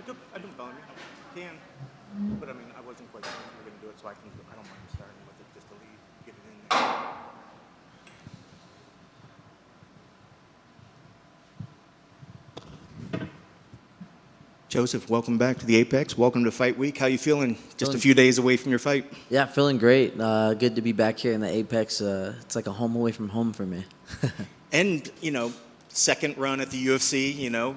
I don't bother me. I can. But I mean, I wasn't quite sure if you were going to do it, so I don't mind starting with it just to leave, get it in there. Joseph, welcome back to the Apex. Welcome to Fight Week. How you feeling? Just a few days away from your fight. Yeah, feeling great. Good to be back here in the Apex. It's like a home away from home for me. And, second run at the UFC,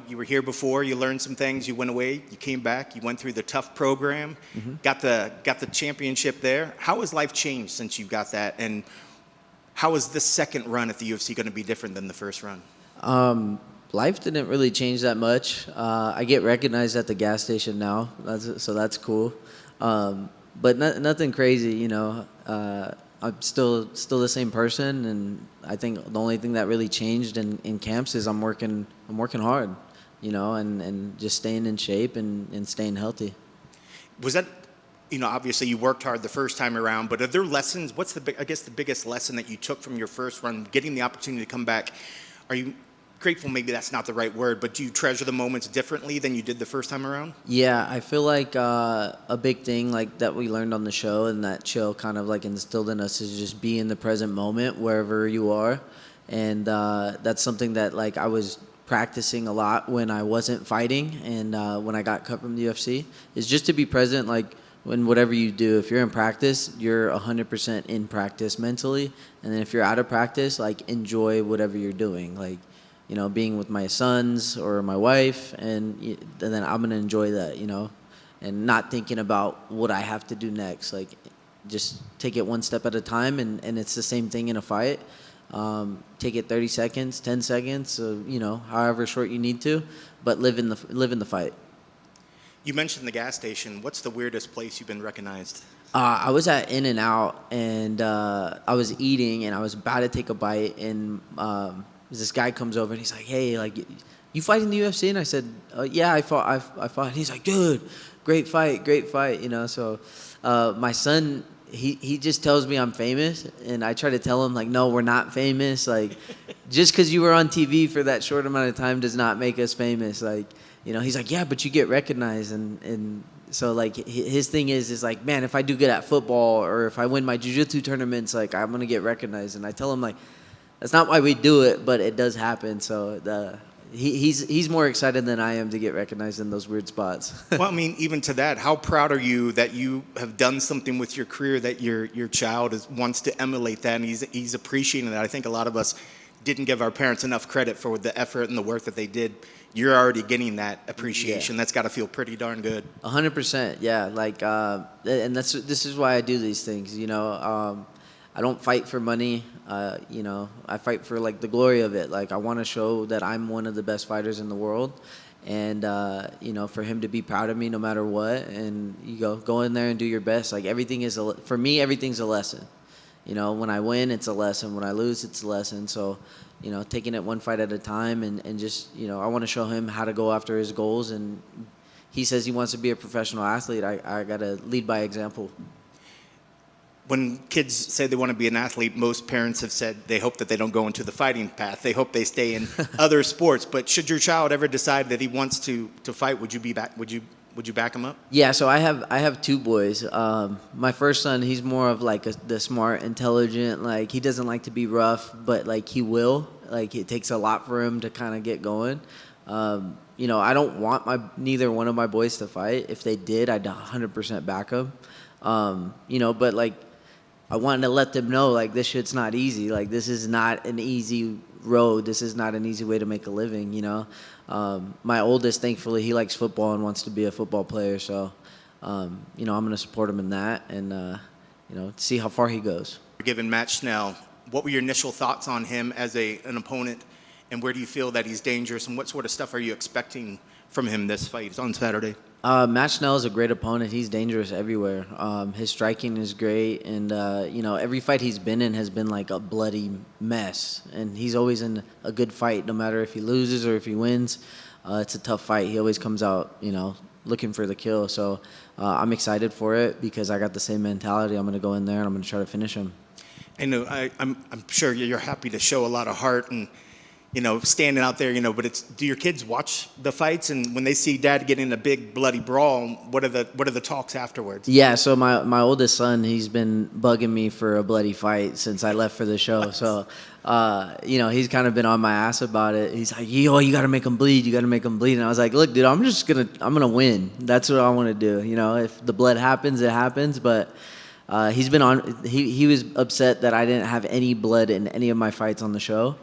you were here before, you learned some things, you went away, you came back, you went through the tough program, got the championship there. How has life changed since you got that? And how is this second run at the UFC going to be different than the first run? Life didn't really change that much. I get recognized at the gas station now, so that's cool. But nothing crazy, I'm still the same person, and I think the only thing that really changed in camps is I'm working hard, and just staying in shape and staying healthy. Was that, obviously you worked hard the first time around, but are there lessons? What's the biggest lesson that you took from your first run, getting the opportunity to come back? Are you grateful? Maybe that's not the right word, but do you treasure the moments differently than you did the first time around? Yeah, I feel like a big thing like that we learned on the show and that Chill kind of like instilled in us is just be in the present moment wherever you are. And that's something that like I was practicing a lot when I wasn't fighting and when I got cut from the UFC is just to be present. Like when whatever you do, if you're in practice, you're 100% in practice mentally. And then if you're out of practice, like enjoy whatever you're doing. Like, being with my sons or my wife, and then I'm going to enjoy that, and not thinking about what I have to do next. Like, just take it one step at a time, and it's the same thing in a fight. Take it 30 seconds, 10 seconds, however short you need to, but live in the fight. You mentioned the gas station. What's the weirdest place you've been recognized? I was at In-N-Out, and I was eating, and I was about to take a bite, and this guy comes over and he's like, "Hey, like, you fight in the UFC?" And I said, "Yeah, I fought." And he's like, "Dude, great fight." So my son, he just tells me I'm famous, and I try to tell him like, "No, we're not famous. Like, just because you were on TV for that short amount of time does not make us famous." Like, he's like, "Yeah, but you get recognized," and so like his thing is like, "Man, if I do good at football or if I win my jiu-jitsu tournaments, like I'm gonna get recognized." And I tell him like, that's not why we do it, but it does happen. So he's more excited than I am to get recognized in those weird spots. Well, I mean, even to that, how proud are you that you have done something with your career that your child wants to emulate that, and he's appreciating that. I think a lot of us didn't give our parents enough credit for the effort and the work that they did. You're already getting that appreciation. Yeah. That's got to feel pretty darn good. 100%, yeah. Like, and this is why I do these things. I don't fight for money. I fight for like the glory of it. Like I want to show that I'm one of the best fighters in the world, and for him to be proud of me no matter what. And you go in there and do your best. Like everything is for me, everything's a lesson. When I win, it's a lesson. When I lose, it's a lesson. So, taking it one fight at a time, and just I want to show him how to go after his goals. And he says he wants to be a professional athlete. I gotta lead by example. When kids say they want to be an athlete, most parents have said they hope that they don't go into the fighting path. They hope they stay in other sports. But should your child ever decide that he wants to fight, would you back him up? Yeah, so I have two boys. My first son, he's more of like the smart, intelligent. Like he doesn't like to be rough, but like he will. Like it takes a lot for him to kind of get going. I don't want neither one of my boys to fight. If they did, I'd 100% back them. But like, I wanted to let them know, like, this shit's not easy. Like, this is not an easy road. This is not an easy way to make a living, My oldest, thankfully, he likes football and wants to be a football player. So, I'm going to support him in that and, see how far he goes. Given Matt Schnell, what were your initial thoughts on him as an opponent, and where do you feel that he's dangerous, and what sort of stuff are you expecting from him this fight on Saturday? Matt Schnell is a great opponent. He's dangerous everywhere. His striking is great, and every fight he's been in has been like a bloody mess. And he's always in a good fight, no matter if he loses or if he wins. It's a tough fight. He always comes out, looking for the kill. So I'm excited for it because I got the same mentality. I'm going to go in there and I'm going to try to finish him. I know. I'm sure you're happy to show a lot of heart, and standing out there, but do your kids watch the fights, and when they see dad getting in a big bloody brawl, what are the talks afterwards? Yeah, so my oldest son, he's been bugging me for a bloody fight since I left for the show. So, he's kind of been on my ass about it. He's like, yo, you got to make him bleed. You got to make him bleed. And I was like, look, dude, I'm going to win. That's what I want to do. If the blood happens, it happens. But he was upset that I didn't have any blood in any of my fights on the show.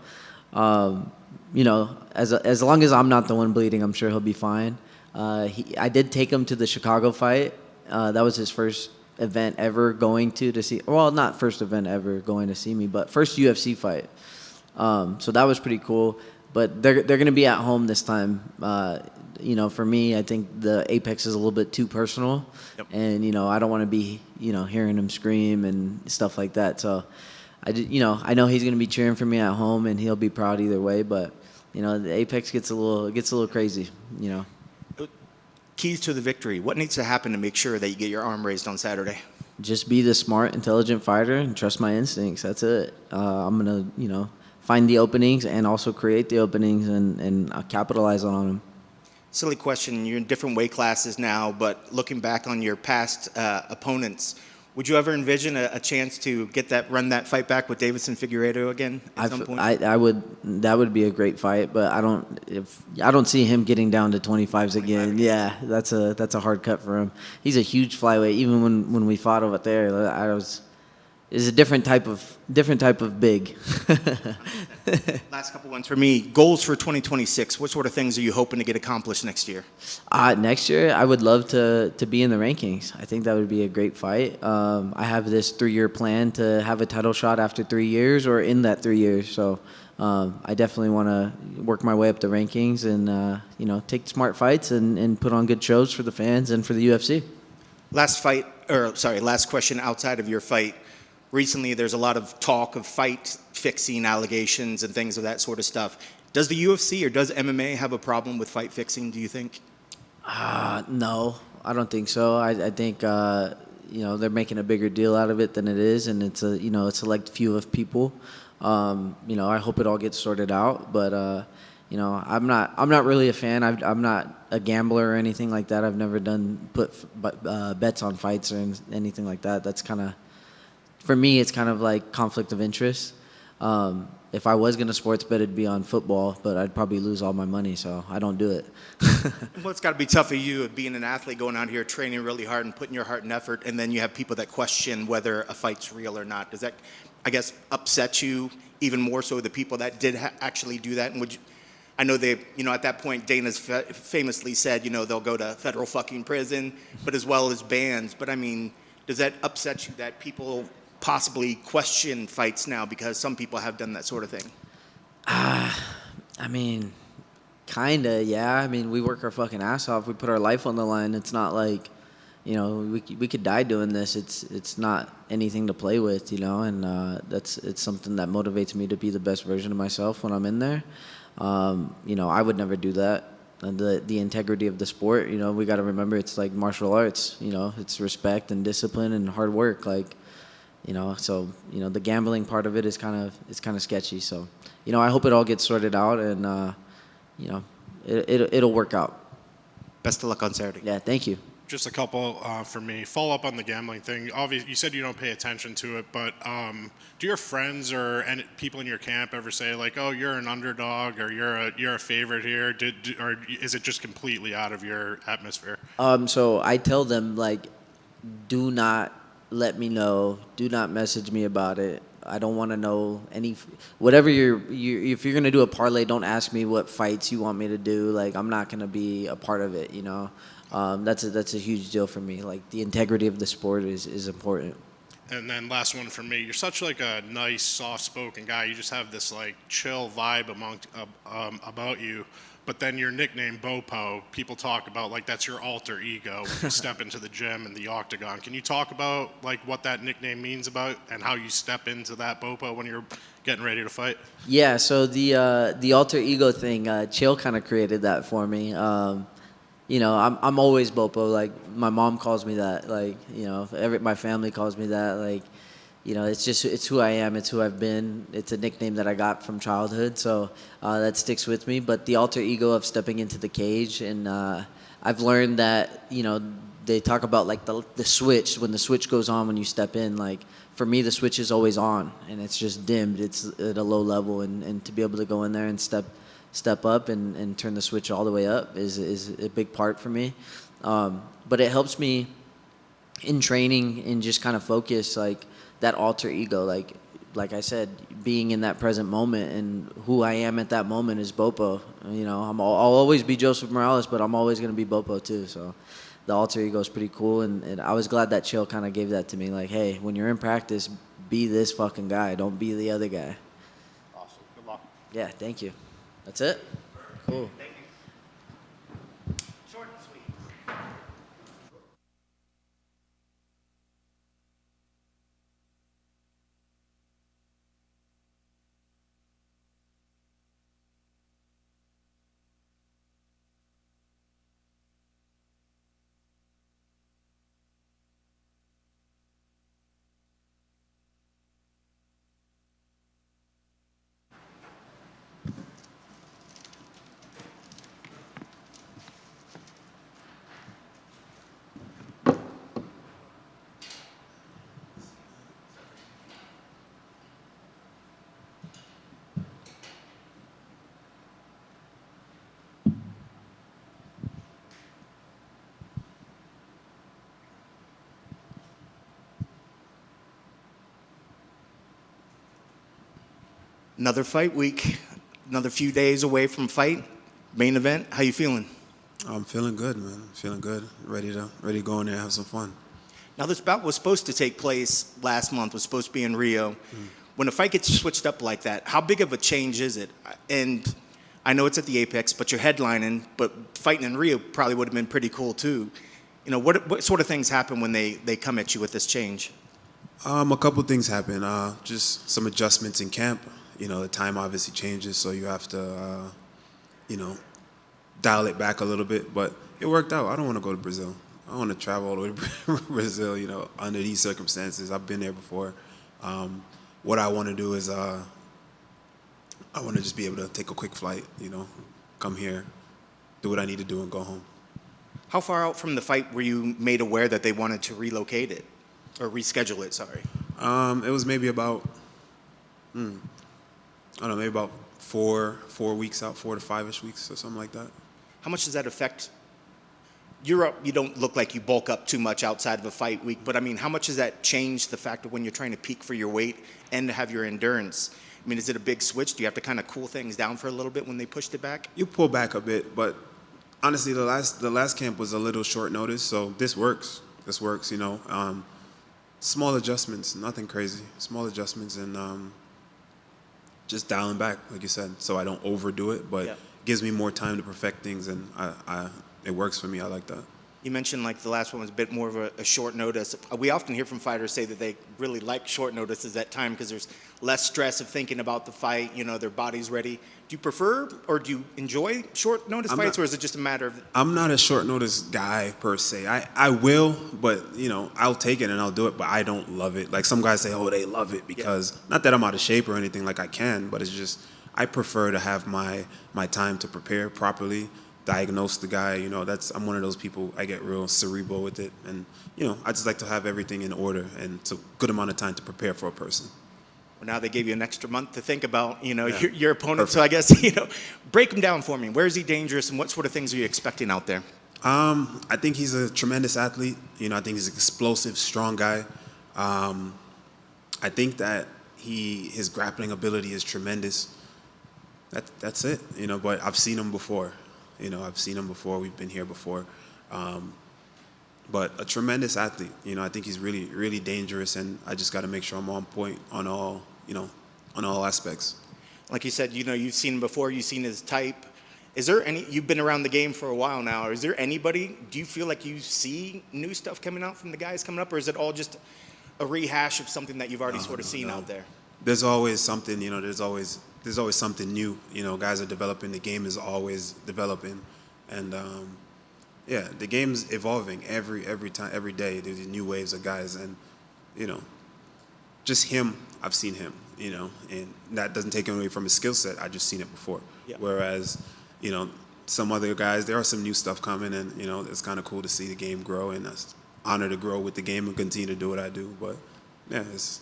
As long as I'm not the one bleeding, I'm sure he'll be fine. I did take him to the Chicago fight. That was his first event ever going to see. Well, not first event ever going to see me, but first UFC fight. So that was pretty cool. But they're going to be at home this time. For me, I think the Apex is a little bit too personal, yep. And I don't want to be hearing him scream and stuff like that. So I know he's going to be cheering for me at home, and he'll be proud either way. But the Apex gets a little crazy. Keys to the victory. What needs to happen to make sure that you get your arm raised on Saturday? Just be the smart, intelligent fighter and trust my instincts. That's it. I'm gonna find the openings and also create the openings and capitalize on them. Silly question. You're in different weight classes now, but looking back on your past opponents, would you ever envision a chance to run that fight back with Deiveson Figueiredo again at some point? I would. That would be a great fight, but I don't see him getting down to 25s again. Yeah, that's a hard cut for him. He's a huge flyweight. Even when we fought over there, it's a different type of big. Last couple ones for me. Goals for 2026. What sort of things are you hoping to get accomplished next year? Next year, I would love to be in the rankings. I think that would be a great fight. I have this 3-year plan to have a title shot after 3 years or in that 3 years. So I definitely want to work my way up the rankings and take smart fights and put on good shows for the fans and for the UFC. Last question outside of your fight. Recently, there's a lot of talk of fight fixing allegations and things of that sort of stuff. Does the UFC or does MMA have a problem with fight fixing, do you think? No, I don't think so. I think they're making a bigger deal out of it than it is, and it's a select few of people. I hope it all gets sorted out, but I'm not really a fan. I'm not a gambler or anything like that. I've never put bets on fights or anything like that. That's kind of, for me, it's kind of like conflict of interest. If I was going to sports bet, it'd be on football, but I'd probably lose all my money, so I don't do it. Well, it's got to be tough for you being an athlete, going out here, training really hard and putting your heart and effort, and then you have people that question whether a fight's real or not. Does that, I guess, upset you even more so, the people that did actually do that? And I know they, at that point, Dana's famously said, they'll go to federal fucking prison, but as well as bans. But, does that upset you that people possibly question fights now because some people have done that sort of thing? Kinda, yeah. We work our fucking ass off. We put our life on the line. It's not like, we could die doing this. It's not anything to play with, and it's something that motivates me to be the best version of myself when I'm in there. I would never do that. The integrity of the sport, we got to remember it's like martial arts. It's respect and discipline and hard work. So the gambling part of it is kind of sketchy. So I hope it all gets sorted out and it'll work out. Best of luck on Saturday. Yeah, thank you. Just a couple for me. Follow up on the gambling thing. Obviously, you said you don't pay attention to it, but do your friends or people in your camp ever say like, "Oh, you're an underdog," or "You're a favorite here"? Or is it just completely out of your atmosphere? So I tell them like, do not let me know. Do not message me about it. I don't want to know whatever if you're gonna do a parlay, don't ask me what fights you want me to do. Like, I'm not gonna be a part of it. That's a huge deal for me. Like, the integrity of the sport is important. And then last one for me. You're such like a nice, soft-spoken guy. You just have this like chill vibe about you. But then your nickname Bopo, people talk about like that's your alter ego when you step into the gym and the octagon. Can you talk about like what that nickname means about and how you step into that Bopo when you're getting ready to fight? Yeah, so the alter ego thing, Chill kind of created that for me. I'm always Bopo. Like, my mom calls me that. Like, my family calls me that. Like, it's who I am. It's who I've been. It's a nickname that I got from childhood, so that sticks with me. But the alter ego of stepping into the cage, and I've learned that, they talk about like the switch, when the switch goes on when you step in. Like for me, the switch is always on, and it's just dimmed. It's at a low level, and to be able to go in there and step up and turn the switch all the way up is a big part for me. But it helps me in training and just kind of focus, like that alter ego, like I said, being in that present moment, and who I am at that moment is Bopo. I'll always be Joseph Morales, but I'm always going to be Bopo too. So the alter ego is pretty cool, and I was glad that Chill kind of gave that to me. Like, hey, when you're in practice, be this fucking guy. Don't be the other guy. Awesome. Good luck. Yeah, thank you. That's it? Cool. Thank you. Short and sweet. Another fight week, another few days away from fight, main event. How you feeling? I'm feeling good, man. I'm feeling good. Ready to go in there and have some fun. Now this bout was supposed to take place last month, was supposed to be in Rio. When a fight gets switched up like that, how big of a change is it? And I know it's at the Apex, but you're headlining, but fighting in Rio probably would have been pretty cool too. What sort of things happen when they come at you with this change? A couple things happen. Just some adjustments in camp. The time obviously changes, so you have to, dial it back a little bit. But it worked out. I don't want to go to Brazil. I want to travel all the way to Brazil, under these circumstances. I've been there before. What I want to do is I want to just be able to take a quick flight, come here, do what I need to do, and go home. How far out from the fight were you made aware that they wanted to relocate it or reschedule it? Sorry. It was maybe about, maybe about 4 weeks out, 4 to 5-ish weeks or something like that. How much does that affect? You don't look like you bulk up too much outside of a fight week, but I mean, how much does that change the fact of when you're trying to peak for your weight and to have your endurance? I mean, is it a big switch? Do you have to kind of cool things down for a little bit when they pushed it back? You pull back a bit, but honestly, the last camp was a little short notice, so this works. This works, small adjustments, nothing crazy. Small adjustments and just dialing back, like you said, so I don't overdo it, but it gives me more time to perfect things, and it works for me. I like that. You mentioned like the last one was a bit more of a short notice. We often hear from fighters say that they really like short notices at time because there's less stress of thinking about the fight, their body's ready. Do you prefer or do you enjoy short notice fights, or is it just a matter of... I'm not a short notice guy per se. I will, but I'll take it and I'll do it, but I don't love it. Like some guys say, oh, they love it because, not that I'm out of shape or anything, like I can, but it's just, I prefer to have my time to prepare properly, diagnose the guy. I'm one of those people, I get real cerebral with it, and I just like to have everything in order, and it's a good amount of time to prepare for a person. Well, now they gave you an extra month to think about your opponent. Perfect. So I guess break him down for me. Where is he dangerous, and what sort of things are you expecting out there? I think he's a tremendous athlete. I think he's an explosive, strong guy. I think that his grappling ability is tremendous. That's it. But I've seen him before. We've been here before. But a tremendous athlete. I think he's really, really dangerous, and I just got to make sure I'm on point on all, on all aspects. Like you said, you've seen him before. You've seen his type. Is there you've been around the game for a while now. Is there anybody, do you feel like you see new stuff coming out from the guys coming up, or is it all just a rehash of something that you've already sort of seen out there? There's always something, there's always something new. Guys are developing. The game is always developing, and the game's evolving every time, every day. There's new waves of guys, and just him, I've seen him, you know, and that doesn't take away from his skill set. I just seen it before. Yeah. Whereas, you know, some other guys, there are some new stuff coming, and you know, it's kind of cool to see the game grow, and it's honor to grow with the game and continue to do what I do. But yeah, it's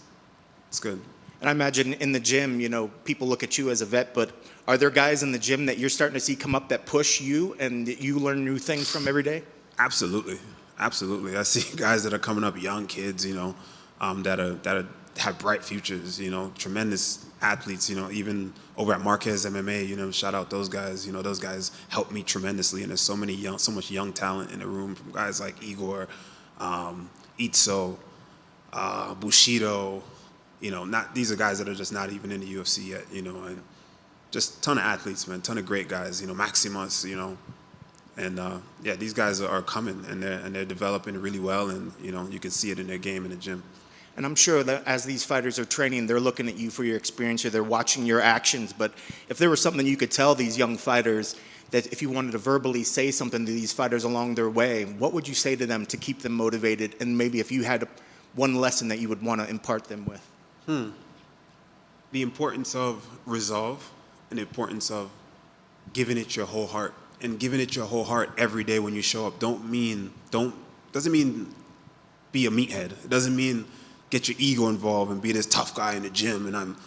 good. And I imagine in the gym, you know, people look at you as a vet, but are there guys in the gym that you're starting to see come up that push you and that you learn new things from every day? Absolutely, absolutely. I see guys that are coming up, young kids, you know, that have bright futures, you know, tremendous athletes, you know, even over at Marquez MMA, you know, shout out those guys. You know, those guys helped me tremendously, and there's so much young talent in the room, from guys like Igor, Itzo, Bushido. You know, these are guys that are just not even in the UFC yet, you know, and just a ton of athletes, man, ton of great guys, you know, Maximus, you know, and yeah, these guys are coming, and they're developing really well, and you know, you can see it in their game in the gym. And I'm sure that as these fighters are training, they're looking at you for your experience, or they're watching your actions. But if there was something you could tell these young fighters, that if you wanted to verbally say something to these fighters along their way, what would you say to them to keep them motivated? And maybe if you had one lesson that you would want to impart them with? The importance of resolve, and the importance of giving it your whole heart, and giving it your whole heart every day when you show up. Doesn't mean be a meathead. It doesn't mean get your ego involved and be this tough guy in the gym and I'm,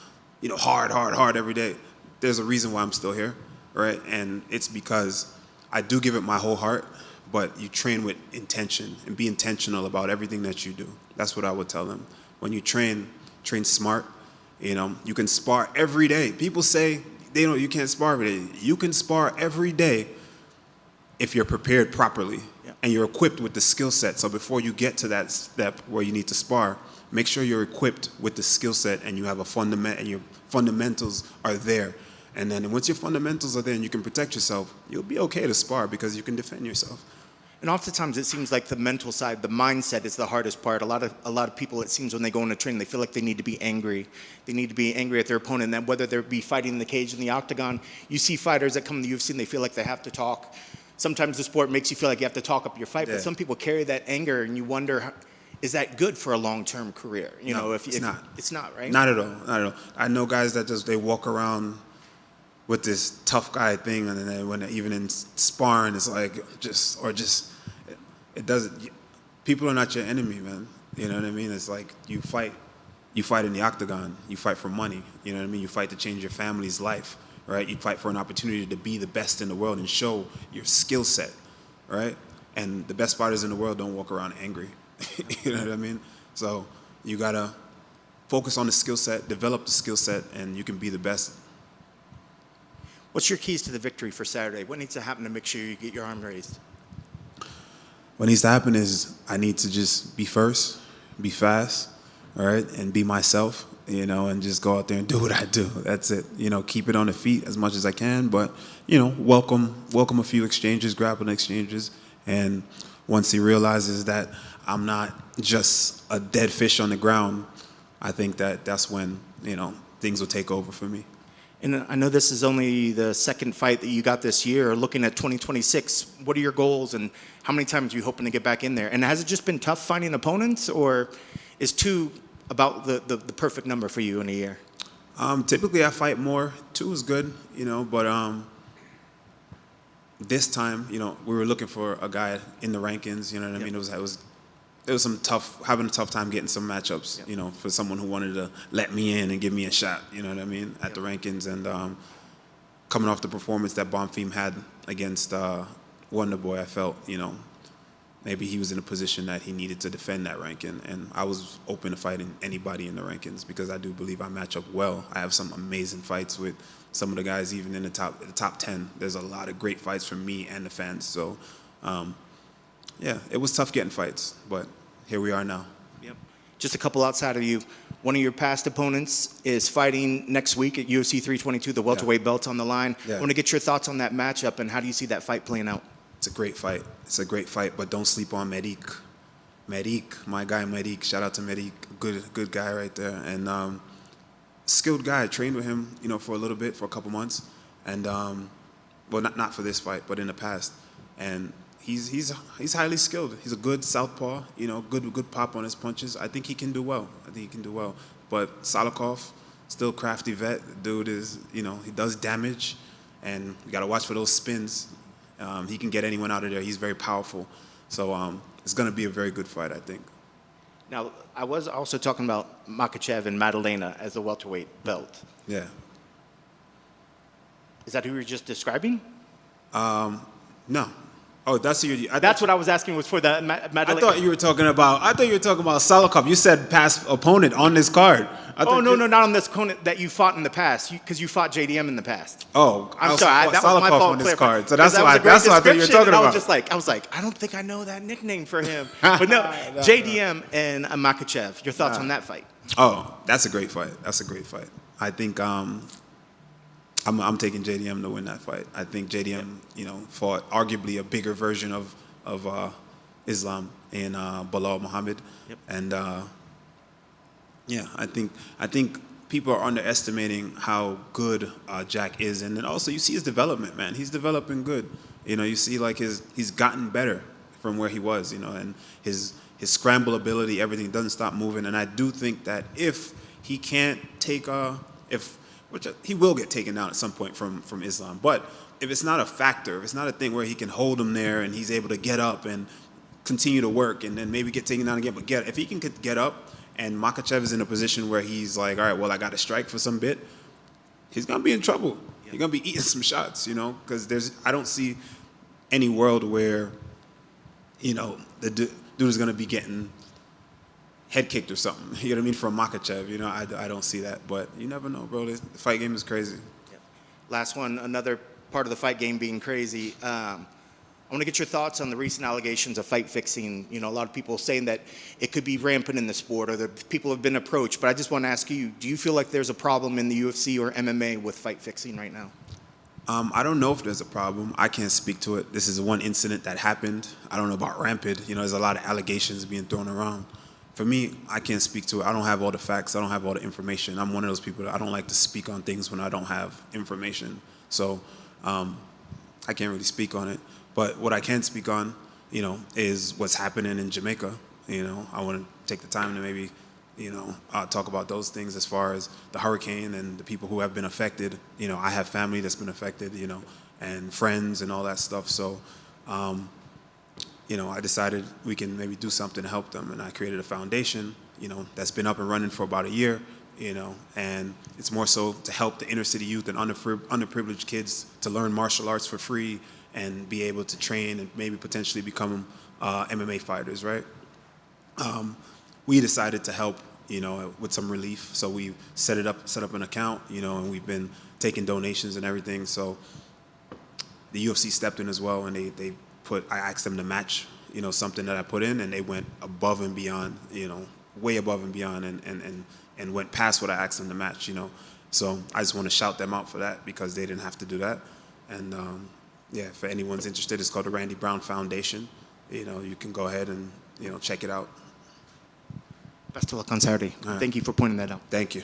you know, hard every day. There's a reason why I'm still here, right? And it's because I do give it my whole heart, but you train with intention and be intentional about everything that you do. That's what I would tell them. When you train smart. You know, you can spar every day. People say you can't spar every day. You can spar every day if you're prepared properly, and you're equipped with the skill set. So before you get to that step where you need to spar, make sure you're equipped with the skill set and you have a fundament, and your fundamentals are there. And then once your fundamentals are there and you can protect yourself, you'll be okay to spar because you can defend yourself. And oftentimes it seems like the mental side, the mindset is the hardest part. A lot of people, it seems, when they go into training, they feel like they need to be angry. They need to be angry at their opponent, and whether they're be fighting in the cage, in the octagon. You see fighters that come to the UFC and they feel like they have to talk. Sometimes the sport makes you feel like you have to talk up your fight, but some people carry that anger, and you wonder, is that good for a long-term career? You know, it's not. It's not, right? Not at all. Not at all. I know guys that they walk around with this tough guy thing, and then when even in sparring, it's like it doesn't. People are not your enemy, man. You know what I mean? It's like you fight in the octagon. You fight for money. You know what I mean? You fight to change your family's life, right? You fight for an opportunity to be the best in the world and show your skill set, right? And the best fighters in the world don't walk around angry. You know what I mean? So you gotta focus on the skill set, develop the skill set, and you can be the best. What's your keys to the victory for Saturday? What needs to happen to make sure you get your arm raised? What needs to happen is I need to just be first, be fast, all right, and be myself, you know, and just go out there and do what I do. That's it. You know, keep it on the feet as much as I can, but, you know, welcome a few exchanges, grappling exchanges, and once he realizes that I'm not just a dead fish on the ground, I think that's when, you know, things will take over for me. And I know this is only the second fight that you got this year. Looking at 2026, what are your goals, and how many times are you hoping to get back in there? And has it just been tough finding opponents, or is 2 about the perfect number for you in a year? Typically I fight more. 2 is good, you know, but this time, you know, we were looking for a guy in the rankings, you know what I mean? It was having a tough time getting some matchups, you know, for someone who wanted to let me in and give me a shot, you know what I mean, at the rankings. And coming off the performance that Bonfim had against Wonder Boy, I felt, you know, maybe he was in a position that he needed to defend that ranking. And I was open to fighting anybody in the rankings because I do believe I match up well. I have some amazing fights with some of the guys even in the top 10. There's a lot of great fights from me and the fans. So, yeah, it was tough getting fights, but here we are now. Yep. Just a couple outside of you. One of your past opponents is fighting next week at UFC 322, the welterweight belt on the line. Yeah. I want to get your thoughts on that matchup, and how do you see that fight playing out? It's a great fight. It's a great fight, but don't sleep on Medik. Medik, my guy Medik. Shout out to Medik, good guy right there, and skilled guy. I trained with him, you know, for a little bit, for a couple months, and well, not for this fight, but in the past, and he's highly skilled. He's a good southpaw, you know, good pop on his punches. I think he can do well. But Salikov, still crafty vet. The dude is, he does damage, and you got to watch for those spins. He can get anyone out of there. He's very powerful. So it's going to be a very good fight, I think. Now, I was also talking about Makhachev and Madalena as a welterweight belt. Yeah. Is that who you were just describing? No. Oh, that's who you. That's what I was asking was for the Madalena. I thought you were talking about Salikov. You said past opponent on this card. Oh, no, not on this opponent that you fought in the past, because you fought JDM in the past. Oh, I'm sorry, that was my fault. On this card. So that's that why I thought you were talking about. I was like, I don't think I know that nickname for him. But no, JDM and Makhachev. Your thoughts on that fight? Oh, that's a great fight. I think I'm taking JDM to win that fight. I think JDM, fought arguably a bigger version of Islam in Bilal Muhammad, and I think people are underestimating how good Jack is, and then also you see his development, man. He's developing good. You see like he's gotten better from where he was, and his scramble ability, everything doesn't stop moving. And I do think that if he can't take which he will get taken down at some point from Islam, but if it's not a factor, if it's not a thing where he can hold him there and he's able to get up and continue to work and then maybe get taken down again, but if he can get up and Makhachev is in a position where he's like, all right, well, I got to strike for some bit, he's going to be in trouble. He's going to be eating some shots, because I don't see any world where, the dude is going to be getting head kicked or something, you know what I mean, from Makhachev. I don't see that, but you never know, bro. The fight game is crazy. Yeah. Last one, another part of the fight game being crazy. I want to get your thoughts on the recent allegations of fight fixing. A lot of people saying that it could be rampant in the sport, or that people have been approached. But I just want to ask you, do you feel like there's a problem in the UFC or MMA with fight fixing right now? I don't know if there's a problem. I can't speak to it. This is one incident that happened. I don't know about rampant. There's a lot of allegations being thrown around. For me, I can't speak to it. I don't have all the facts. I don't have all the information. I'm one of those people that I don't like to speak on things when I don't have information. So I can't really speak on it. But what I can speak on, is what's happening in Jamaica. I want to take the time to maybe, talk about those things as far as the hurricane and the people who have been affected. I have family that's been affected, and friends and all that stuff. So, I decided we can maybe do something to help them. And I created a foundation, that's been up and running for about a year, and it's more so to help the inner city youth and underprivileged kids to learn martial arts for free and be able to train and maybe potentially become MMA fighters, right? We decided to help, with some relief. So we set up an account, and we've been taking donations and everything. So the UFC stepped in as well, and I asked them to match, something that I put in, and they went above and beyond, way above and beyond, and went past what I asked them to match, So I just want to shout them out for that, because they didn't have to do that. And if anyone's interested, it's called the Randy Brown Foundation. You can go ahead and, check it out. Best of luck on Saturday. Right. Thank you for pointing that out. Thank you.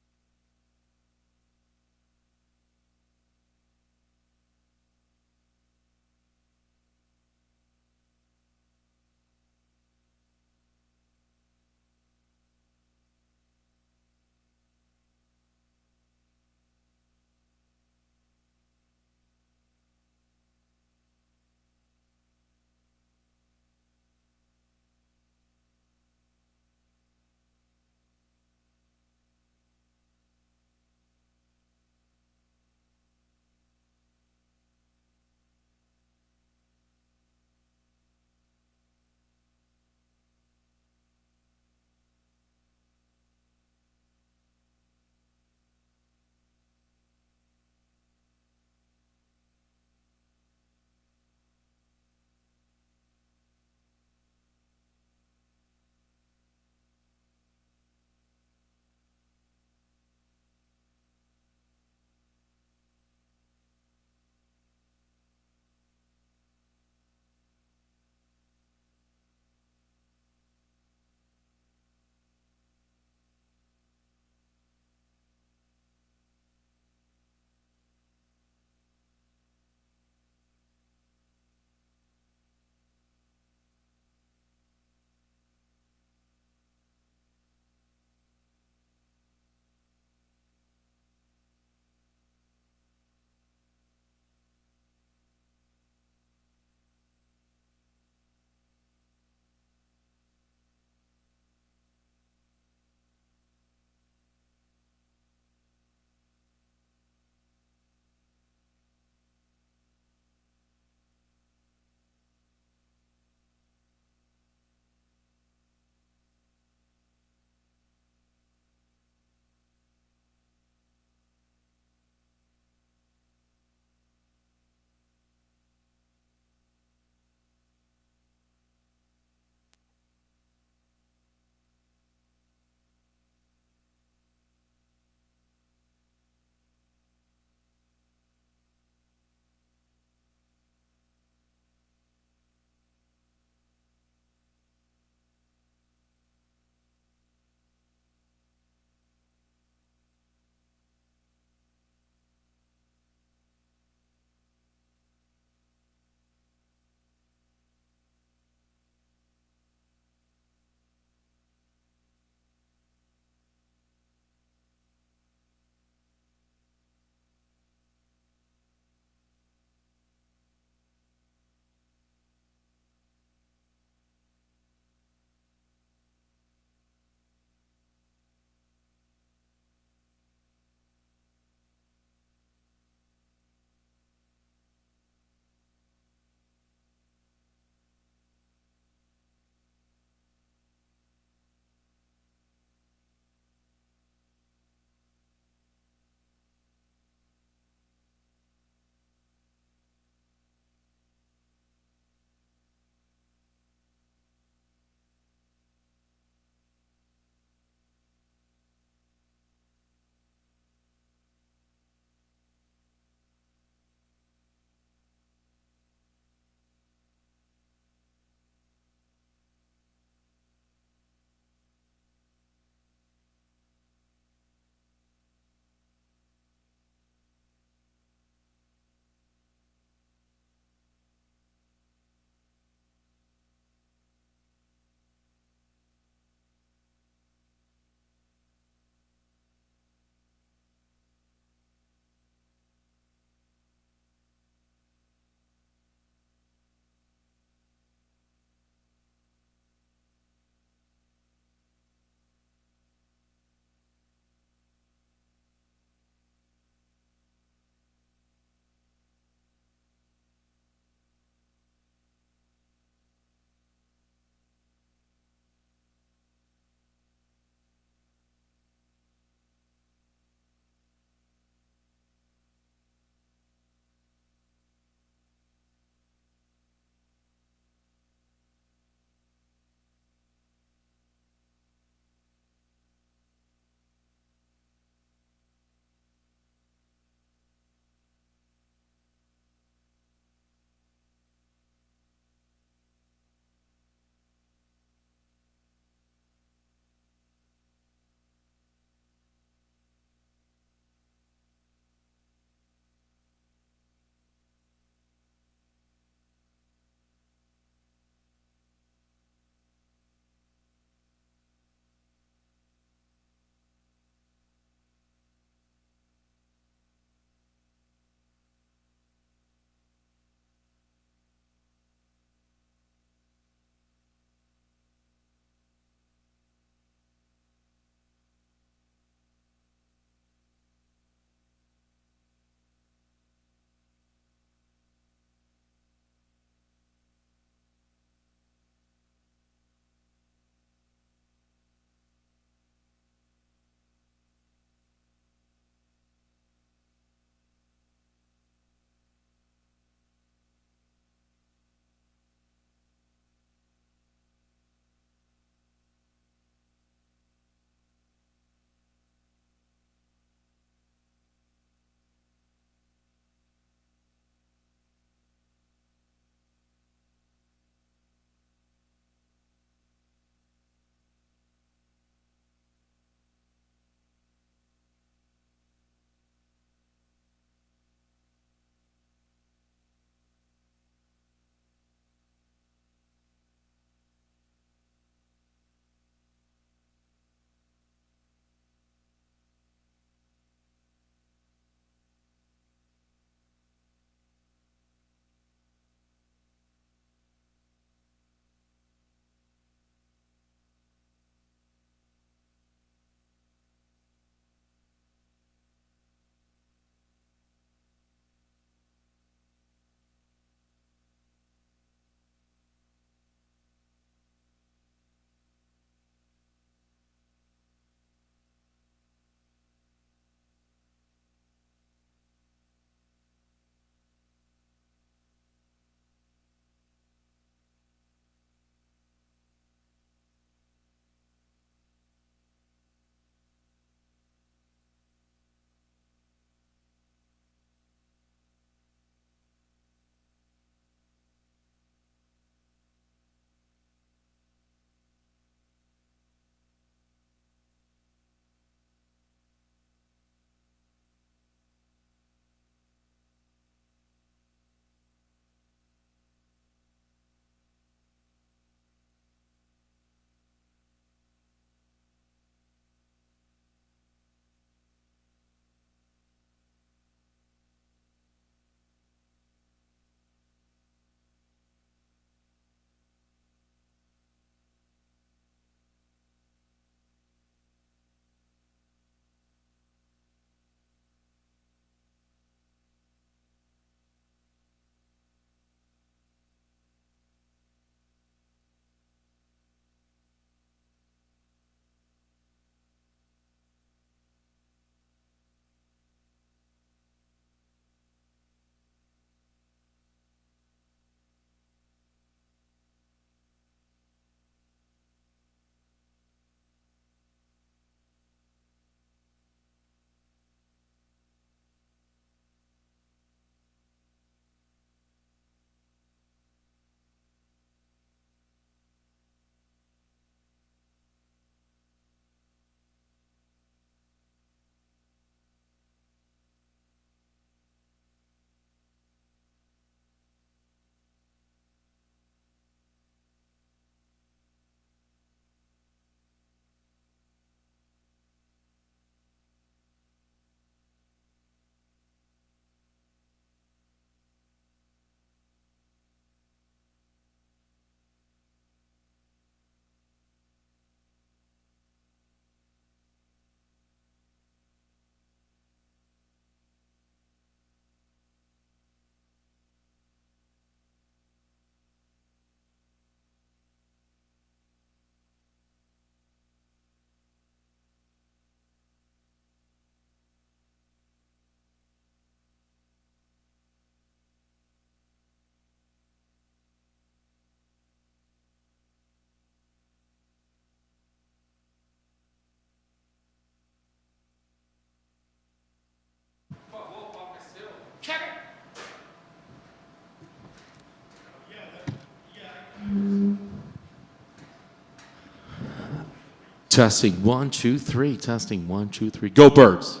Testing 1, 2, 3. Testing 1, 2, 3. Go Birds.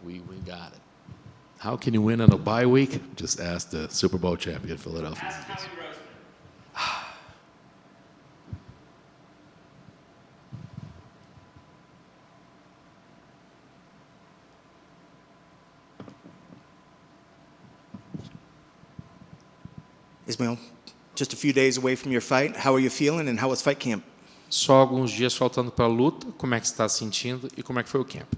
We got it. How can you win on a bye week? Just ask the Super Bowl champion, Philadelphia. Ismael, just a few days away from your fight. How are you feeling and how was fight camp? Só alguns dias faltando para a luta. Como é que você está se sentindo e como é que foi o camp?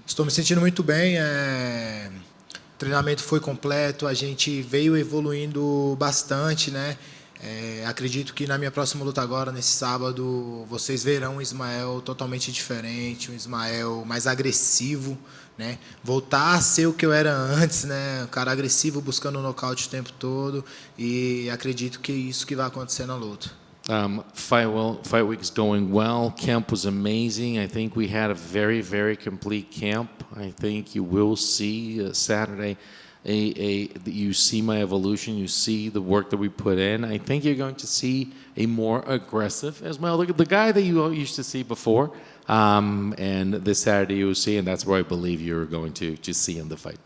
Estou me sentindo muito bem. O treinamento foi completo, a gente veio evoluindo bastante, né? Acredito que na minha próxima luta agora, nesse sábado, vocês verão um Ismael totalmente diferente, um Ismael mais agressivo, né? Voltar a ser o que eu era antes, né? Um cara agressivo, buscando o nocaute o tempo todo, e acredito que é isso que vai acontecer na luta. Fight week's going well. Camp was amazing. I think we had a very, very complete camp. I think you will see Saturday. You see my evolution. You see the work that we put in. I think you're going to see a more aggressive Ismael. Look at the guy that you used to see before. And this Saturday you will see, and that's where I believe you're going to see in the fight.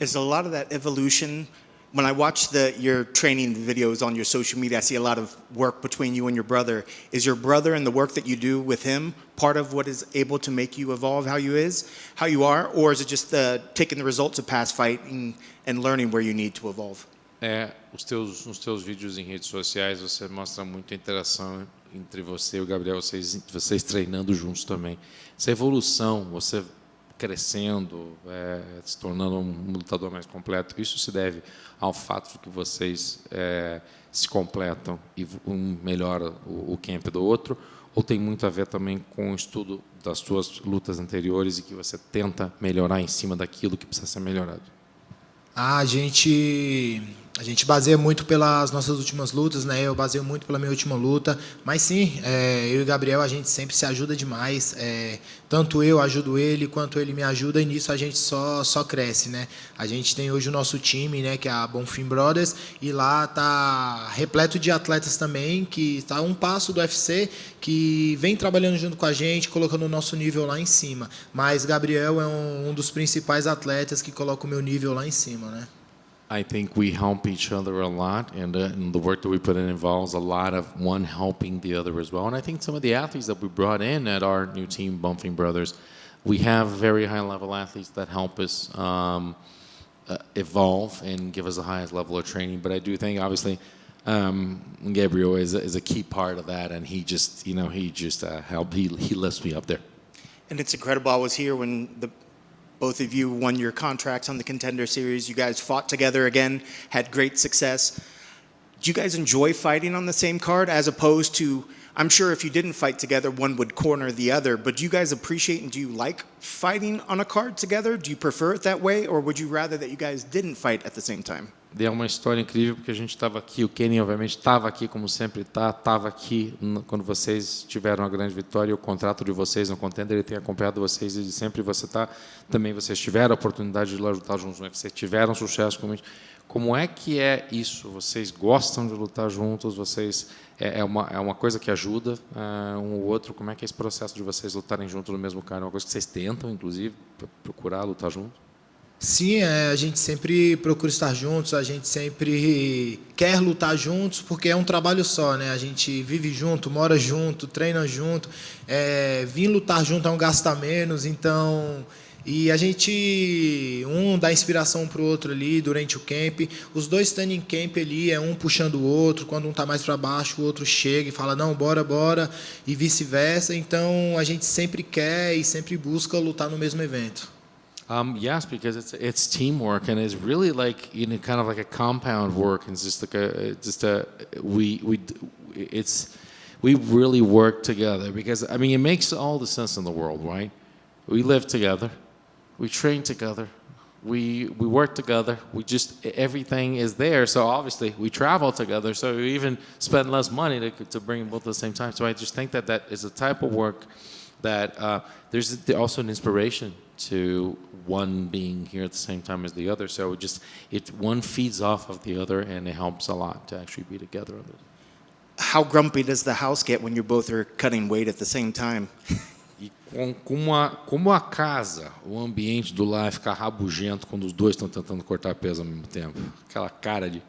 Is a lot of that evolution, when I watch your training videos on your social media, I see a lot of work between you and your brother. Is your brother and the work that you do with him part of what is able to make you evolve how you are, or is it just taking the results of past fighting and learning where you need to evolve? Nos teus vídeos em redes sociais você mostra muito a interação entre você e o Gabriel, vocês treinando juntos também. Essa evolução, você crescendo, se tornando um lutador mais completo, isso se deve ao fato de que vocês se completam e um melhora o camp do outro, ou tem muito a ver também com o estudo das suas lutas anteriores e que você tenta melhorar em cima daquilo que precisa ser melhorado? A gente baseia muito pelas nossas últimas lutas, né? Eu baseio muito pela minha última luta, mas sim, eu e o Gabriel, a gente sempre se ajuda demais. Tanto eu ajudo ele, quanto ele me ajuda, e nisso a gente só cresce, né? A gente tem hoje o nosso time, né? Que é a Bonfim Brothers, e lá tá repleto de atletas também, que está a um passo do UFC, que vem trabalhando junto com a gente, colocando o nosso nível lá em cima. Mas Gabriel é um dos principais atletas que coloca o meu nível lá em cima, né? I think we help each other a lot, and the work that we put in involves a lot of one helping the other as well. And I think some of the athletes that we brought in at our new team, Bonfim Brothers, we have very high-level athletes that help us evolve and give us the highest level of training. But I do think, obviously, Gabriel is a key part of that, and he just helped. He lifts me up there. And it's incredible. I was here when both of you won your contracts on the Contender Series. You guys fought together again, had great success. Do you guys enjoy fighting on the same card as opposed to, I'm sure if you didn't fight together, one would corner the other, but do you guys appreciate and do you like fighting on a card together? Do you prefer it that way, or would you rather that you guys didn't fight at the same time? É uma história incrível porque a gente estava aqui, o Kenny obviamente estava aqui como sempre estava aqui quando vocês tiveram a grande vitória, o contrato de vocês no Contender, ele tem acompanhado vocês desde sempre, também vocês tiveram a oportunidade de lutar juntos no UFC, tiveram sucesso com isso. Como é que é isso? Vocês gostam de lutar juntos? Vocês é uma coisa que ajuda um ou outro? Como é que é esse processo de vocês lutarem juntos no mesmo cara? É uma coisa que vocês tentam, inclusive, procurar lutar juntos? Sim, a gente sempre procura estar juntos, a gente sempre quer lutar juntos, porque é um trabalho só, né? A gente vive junto, mora junto, treina junto, vir lutar junto é um gasto a menos, então... E a gente, dá inspiração para o outro ali durante o camp, os dois estando em camp ali, um puxando o outro, quando um está mais para baixo, o outro chega e fala, não, bora, e vice-versa, então a gente sempre quer e sempre busca lutar no mesmo evento. Yes, because it's teamwork and it's really like kind of like a compound work. And it's just like we really work together because I mean it makes all the sense in the world, right? We live together, we train together, we work together. Everything is there. So obviously we travel together. So we even spend less money to bring them both at the same time. So I just think that is a type of work that there's also an inspiration to one being here at the same time as the other. So one feeds off of the other, and it helps a lot to actually be together. How grumpy does the house get when you both are cutting weight at the same time? E como a casa, o ambiente do lar fica rabugento quando os dois estão tentando cortar peso ao mesmo tempo. Aquela cara de...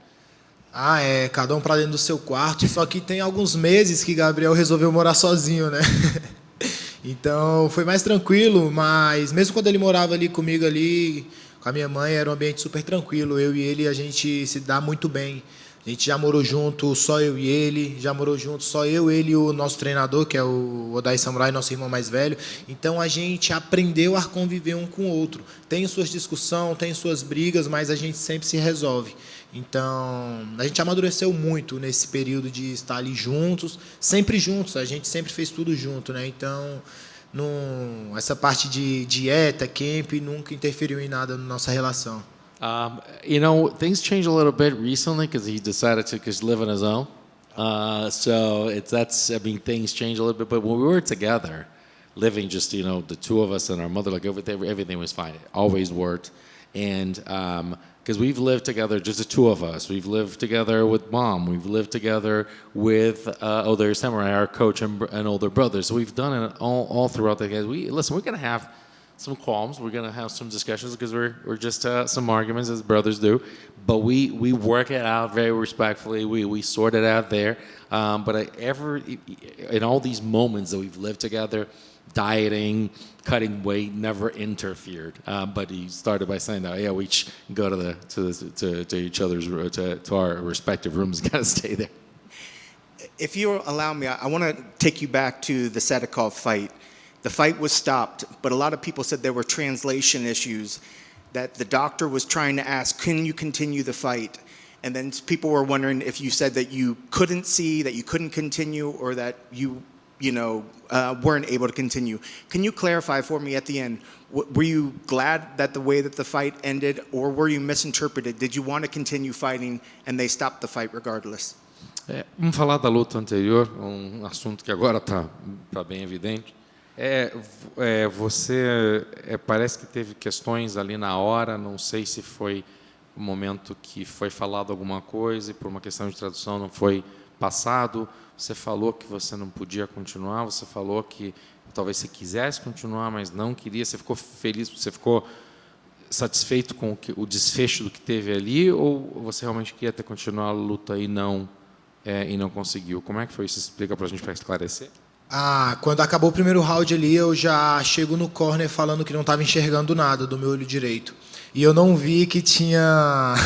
Cada um para dentro do seu quarto, só que tem alguns meses que Gabriel resolveu morar sozinho, né? Então foi mais tranquilo, mas mesmo quando ele morava ali comigo ali, com a minha mãe, era um ambiente super tranquilo. Eu e ele, a gente se dá muito bem. A gente já morou junto, só eu e ele, já morou junto, só eu, ele e o nosso treinador, que é o Odai Samurai, nosso irmão mais velho. Então a gente aprendeu a conviver um com o outro. Tem suas discussões, tem suas brigas, mas a gente sempre se resolve. Então a gente amadureceu muito nesse período de estar ali juntos, sempre juntos, a gente sempre fez tudo junto, né? Então essa parte de dieta, camp, nunca interferiu em nada na nossa relação. Things changed a little bit recently because he decided to just live on his own. Things changed a little bit. But when we were together, living just, the two of us and our mother, like everything was fine. It always worked. And because we've lived together, just the two of us. We've lived together with Mom. We've lived together with Odai Samurai, our coach and older brother. So we've done it all throughout the guys. We're going to have some qualms. We're going to have some discussions because we're just some arguments as brothers do. But we work it out very respectfully. We sort it out there. In all these moments that we've lived together, dieting, cutting weight never interfered. But he started by saying that, we each go to each other's to our respective rooms and kind of stay there. If you allow me, I want to take you back to the Sadikov fight. The fight was stopped, but a lot of people said there were translation issues, that the doctor was trying to ask, can you continue the fight? And then people were wondering if you said that you couldn't see, that you couldn't continue, or that you weren't able to continue. Can you clarify for me at the end, were you glad that the way that the fight ended, or were you misinterpreted? Did you want to continue fighting and they stopped the fight regardless? Vamos falar da luta anterior, assunto que agora está bem evidente. Você parece que teve questões ali na hora, não sei se foi o momento que foi falado alguma coisa e por uma questão de tradução não foi passado. Você falou que você não podia continuar, você falou que talvez você quisesse continuar, mas não queria. Você ficou feliz, você ficou satisfeito com o desfecho do que teve ali, ou você realmente queria ter continuado a luta e não conseguiu? Como é que foi isso? Explica para a gente, para esclarecer. Quando acabou o primeiro round ali, eu já chego no corner falando que não estava enxergando nada do meu olho direito. E eu não vi que tinha...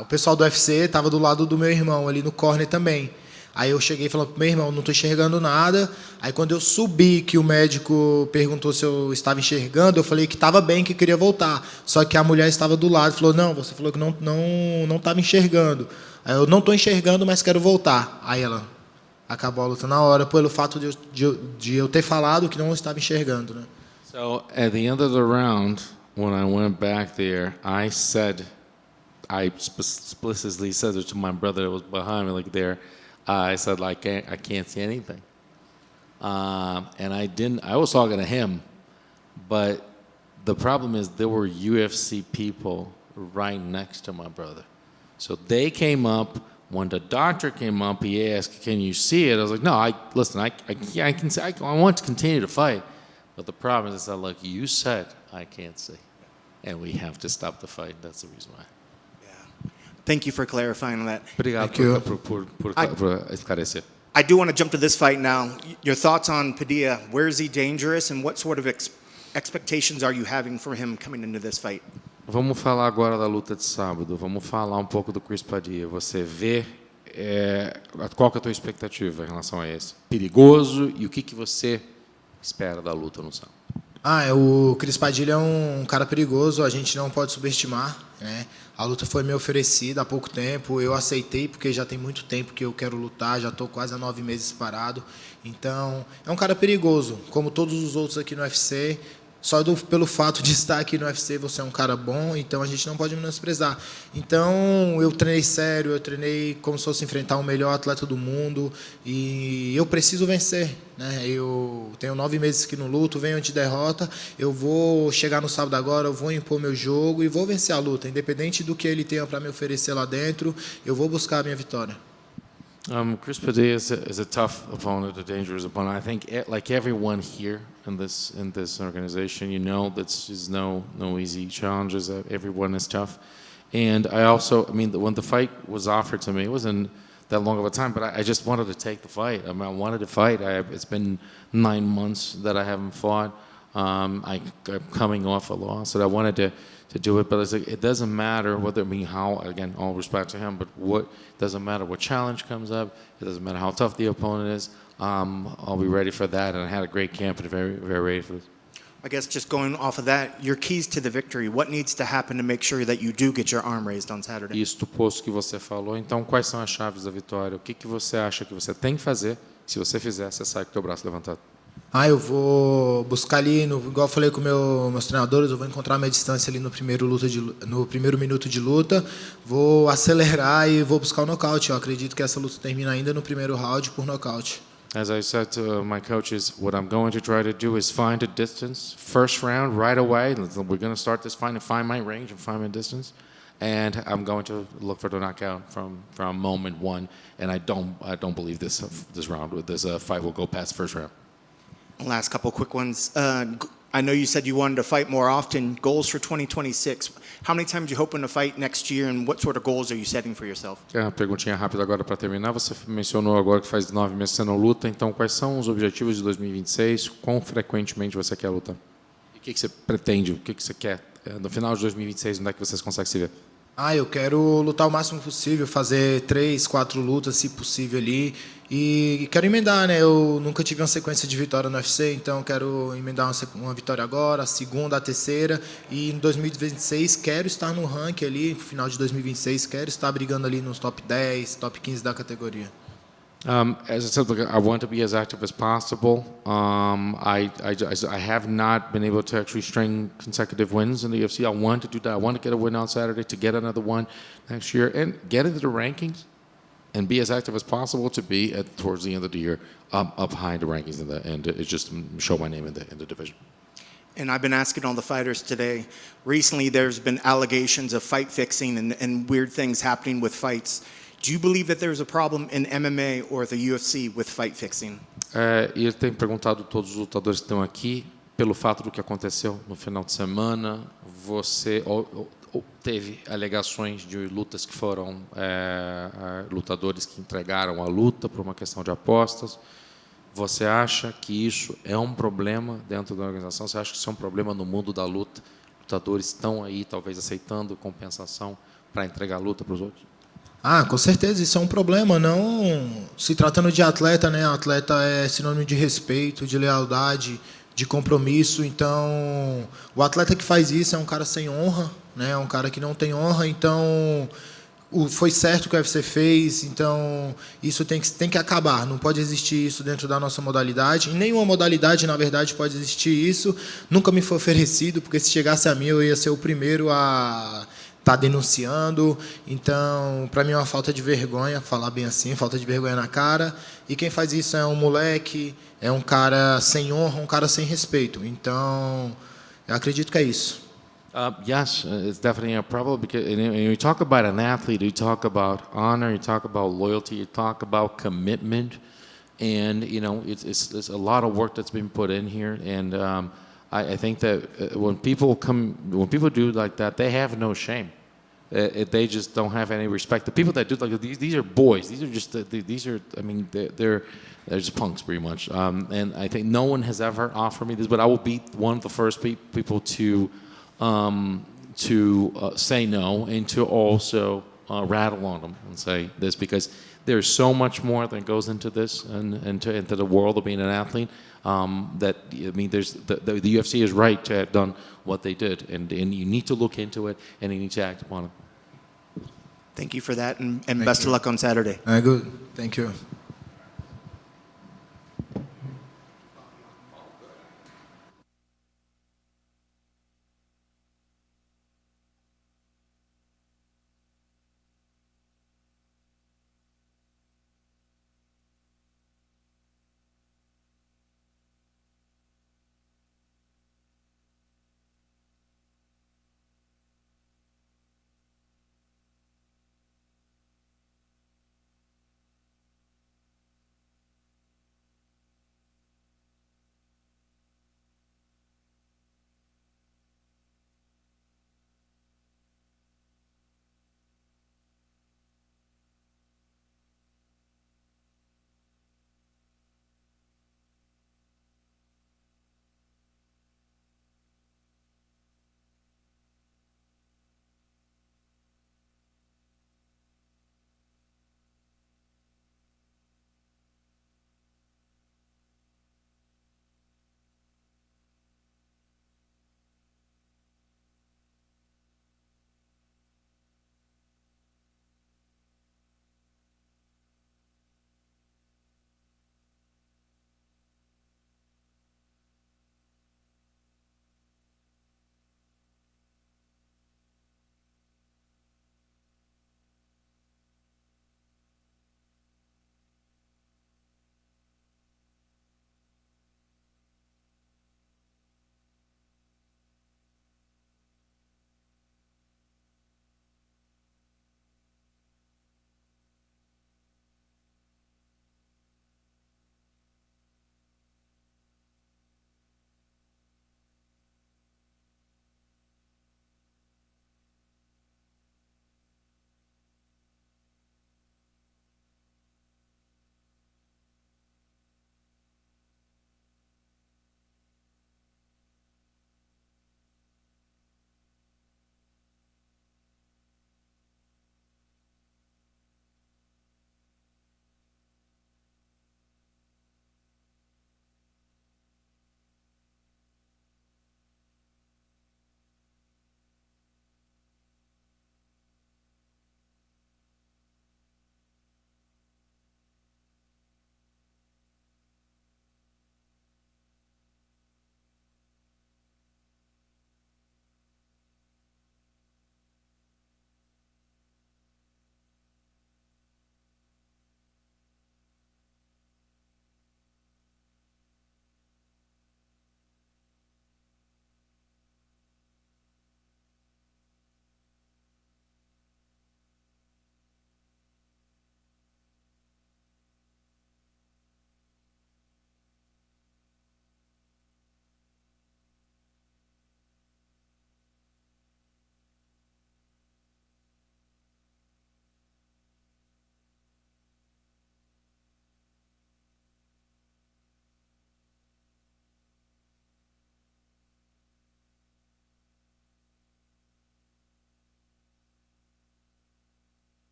o pessoal do UFC estava do lado do meu irmão ali no corner também. Aí eu cheguei falando pro meu irmão, não estou enxergando nada. Aí quando eu subi, que o médico perguntou se eu estava enxergando, eu falei que estava bem, que queria voltar. Só que a mulher estava do lado e falou, não, você falou que não estava enxergando. Aí eu não estou enxergando, mas quero voltar. Aí ela... acabou a luta na hora, pelo fato de eu ter falado que não estava enxergando, né? So at the end of the round, when I went back there, I explicitly said it to my brother that was behind me, like there. I said, like, I can't see anything. And I was talking to him, but the problem is there were UFC people right next to my brother. So they came up. When the doctor came up, he asked, "Can you see it?" I was like, "No, I can see. I want to continue to fight, but the problem is that, like you said, I can't see, and we have to stop the fight. That's the reason why." Yeah. Thank you for clarifying that. Obrigado por esclarecer. I do want to jump to this fight now. Your thoughts on Padilla? Where is he dangerous, and what sort of expectations are you having for him coming into this fight? Vamos falar agora da luta de sábado. Vamos falar um pouco do Chris Padilla. Você vê qual que é a tua expectativa em relação a esse? Perigoso, e o que você espera da luta no sábado? O Chris Padilla é um cara perigoso, a gente não pode subestimar, né? A luta foi me oferecida há pouco tempo, eu aceitei porque já tem muito tempo que eu quero lutar, já estou quase há 9 meses parado. Então, é um cara perigoso, como todos os outros aqui no UFC. só pelo fato de estar aqui no UFC, você é um cara bom, então a gente não pode menosprezar. Então, eu treinei sério, eu treinei como se fosse enfrentar o melhor atleta do mundo e eu preciso vencer, né? Eu tenho 9 meses que não luto, venho de derrota, eu vou chegar no sábado agora, eu vou impor meu jogo e vou vencer a luta, independente do que ele tenha para me oferecer lá dentro, eu vou buscar a minha vitória. Chris Padilla is a tough opponent, a dangerous opponent. I think, like everyone here in this organization, you know, this is no easy challenges. Everyone is tough, and I mean, when the fight was offered to me, it wasn't that long of a time, but I just wanted to take the fight. I mean, I wanted to fight. It's been 9 months that I haven't fought. I'm coming off a loss, so I wanted to do it, but it's like, it doesn't matter whether, I mean, how, again, all respect to him, but doesn't matter what challenge comes up, it doesn't matter how tough the opponent is, I'll be ready for that, and I had a great camp and very, very ready for this. I guess just going off of that, your keys to the victory, what needs to happen to make sure that you do get your arm raised on Saturday? Isto posto que você falou, então quais são as chaves da vitória? O que você acha que você tem que fazer? Se você fizer, você sai com o teu braço levantado. Eu vou buscar ali, igual eu falei com meus treinadores, eu vou encontrar minha distância ali no primeiro minuto de luta, vou acelerar e vou buscar o nocaute. Eu acredito que essa luta termina ainda no primeiro round por nocaute. As I said to my coaches, what I'm going to try to do is find a distance, first round, right away. We're going to start this fight and find my range and find my distance. And I'm going to look for the knockout from moment one. And I don't believe this fight will go past first round. Last couple quick ones. I know you said you wanted to fight more often. Goals for 2026. How many times are you hoping to fight next year, and what sort of goals are you setting for yourself? Uma perguntinha rápida agora para terminar. Você mencionou agora que faz 9 meses que você não luta. Então, quais são os objetivos de 2026? Quão frequentemente você quer lutar? E o que você pretende? O que você quer? No final de 2026, onde é que vocês conseguem se ver? Eu quero lutar o máximo possível, fazer 3, 4 lutas, se possível, ali. E quero emendar, né? Eu nunca tive uma sequência de vitória no UFC, então quero emendar uma vitória agora, a segunda, a terceira. E em 2026 quero estar no ranking ali, no final de 2026, quero estar brigando ali nos top 10, top 15 da categoria. As I said, look, I want to be as active as possible. I have not been able to actually string consecutive wins in the UFC. I want to do that. I want to get a win on Saturday, to get another one next year, and get into the rankings, and be as active as possible to be towards the end of the year up high in the rankings, and it's just show my name in the division. And I've been asking all the fighters today. Recently, there's been allegations of fight fixing and weird things happening with fights. Do you believe that there's a problem in MMA or the UFC with fight fixing? E ele tem perguntado a todos os lutadores que estão aqui, pelo fato do que aconteceu no final de semana, você teve alegações de lutas que foram lutadores que entregaram a luta por uma questão de apostas. Você acha que isso é um problema dentro da organização? Você acha que isso é um problema no mundo da luta? Lutadores estão aí, talvez, aceitando compensação para entregar a luta para os outros? Com certeza, isso é um problema. Não se tratando de atleta, né? Atleta é sinônimo de respeito, de lealdade, de compromisso. Então, o atleta que faz isso é um cara sem honra, né? É um cara que não tem honra. Então, foi certo o que o UFC fez. Então, isso tem que acabar. Não pode existir isso dentro da nossa modalidade. Em nenhuma modalidade, na verdade, pode existir isso. Nunca me foi oferecido, porque se chegasse a mim, eu ia ser o primeiro a tá denunciando. Então, para mim é uma falta de vergonha, falar bem assim, falta de vergonha na cara. E quem faz isso é um moleque, é um cara sem honra, um cara sem respeito. Então, eu acredito que é isso. Yes, it's definitely a problem because when you talk about an athlete, you talk about honor, you talk about loyalty, you talk about commitment, and it's a lot of work that's been put in here. And I think that when people do like that, they have no shame. They just don't have any respect. The people that do like these are boys. They're just punks pretty much. And I think no one has ever offered me this, but I will be one of the first people to say no and to also rattle on them and say this, because there's so much more that goes into this and into the world of being an athlete. The UFC is right to have done what they did, and you need to look into it and you need to act upon it. Thank you for that, and best of luck on Saturday. Good. Thank you.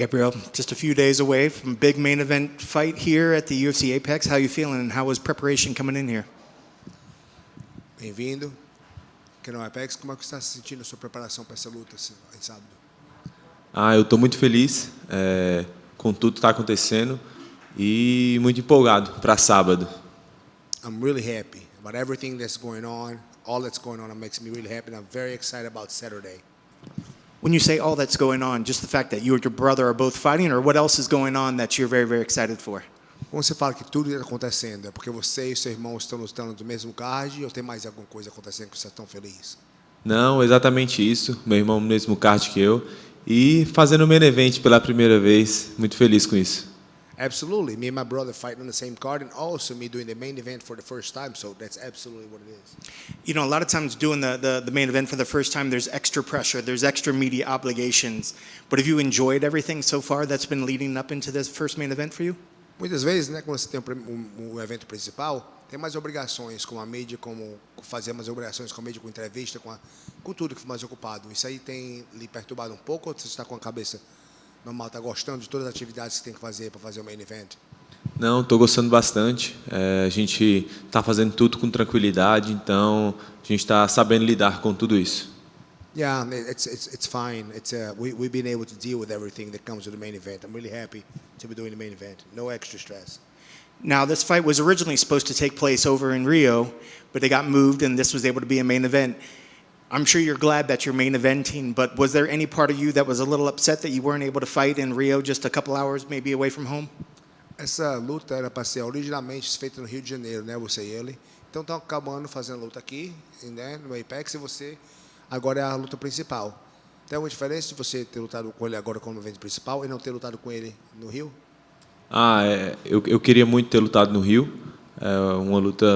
Gabriel, just a few days away from a big main event fight here at the UFC Apex. How you feeling and how was preparation coming in here? Bem-vindo. Aqui no Apex, como é que você está se sentindo a sua preparação para essa luta em sábado? Eu estou muito feliz com tudo que está acontecendo e muito empolgado para sábado. I'm really happy about everything that's going on. All that's going on makes me really happy, and I'm very excited about Saturday. When you say all that's going on, just the fact that you and your brother are both fighting, or what else is going on that you're very, very excited for? Quando você fala que tudo está acontecendo, é porque você e seu irmão estão lutando do mesmo card ou tem mais alguma coisa acontecendo que você está tão feliz? Não, exatamente isso. Meu irmão no mesmo card que eu e fazendo o main event pela primeira vez. Muito feliz com isso. Absolutely. Me and my brother fighting on the same card, and also me doing the main event for the first time. So that's absolutely what it is. You know, a lot of times doing the main event for the first time, there's extra pressure, there's extra media obligations. But have you enjoyed everything so far that's been leading up into this first main event for you? Muitas vezes, né, quando você tem um evento principal, tem mais obrigações com a mídia, como fazer mais obrigações com a mídia, com entrevista, com tudo que foi mais ocupado. Isso aí tem lhe perturbado um pouco ou você está com a cabeça normal, está gostando de todas as atividades que tem que fazer para fazer o main event? Não, estou gostando bastante. A gente está fazendo tudo com tranquilidade, então a gente está sabendo lidar com tudo isso. Yeah, it's fine. We've been able to deal with everything that comes with the main event. I'm really happy to be doing the main event. No extra stress. Now, this fight was originally supposed to take place over in Rio, but it got moved and this was able to be a main event. I'm sure you're glad that you're main eventing, but was there any part of you that was a little upset that you weren't able to fight in Rio just a couple hours maybe away from home? Essa luta era para ser originalmente feita no Rio de Janeiro, né, você e ele. Então estão acabando fazendo a luta aqui, né, no Apex, e você agora é a luta principal. Tem alguma diferença de você ter lutado com ele agora como evento principal e não ter lutado com ele no Rio? Eu queria muito ter lutado no Rio.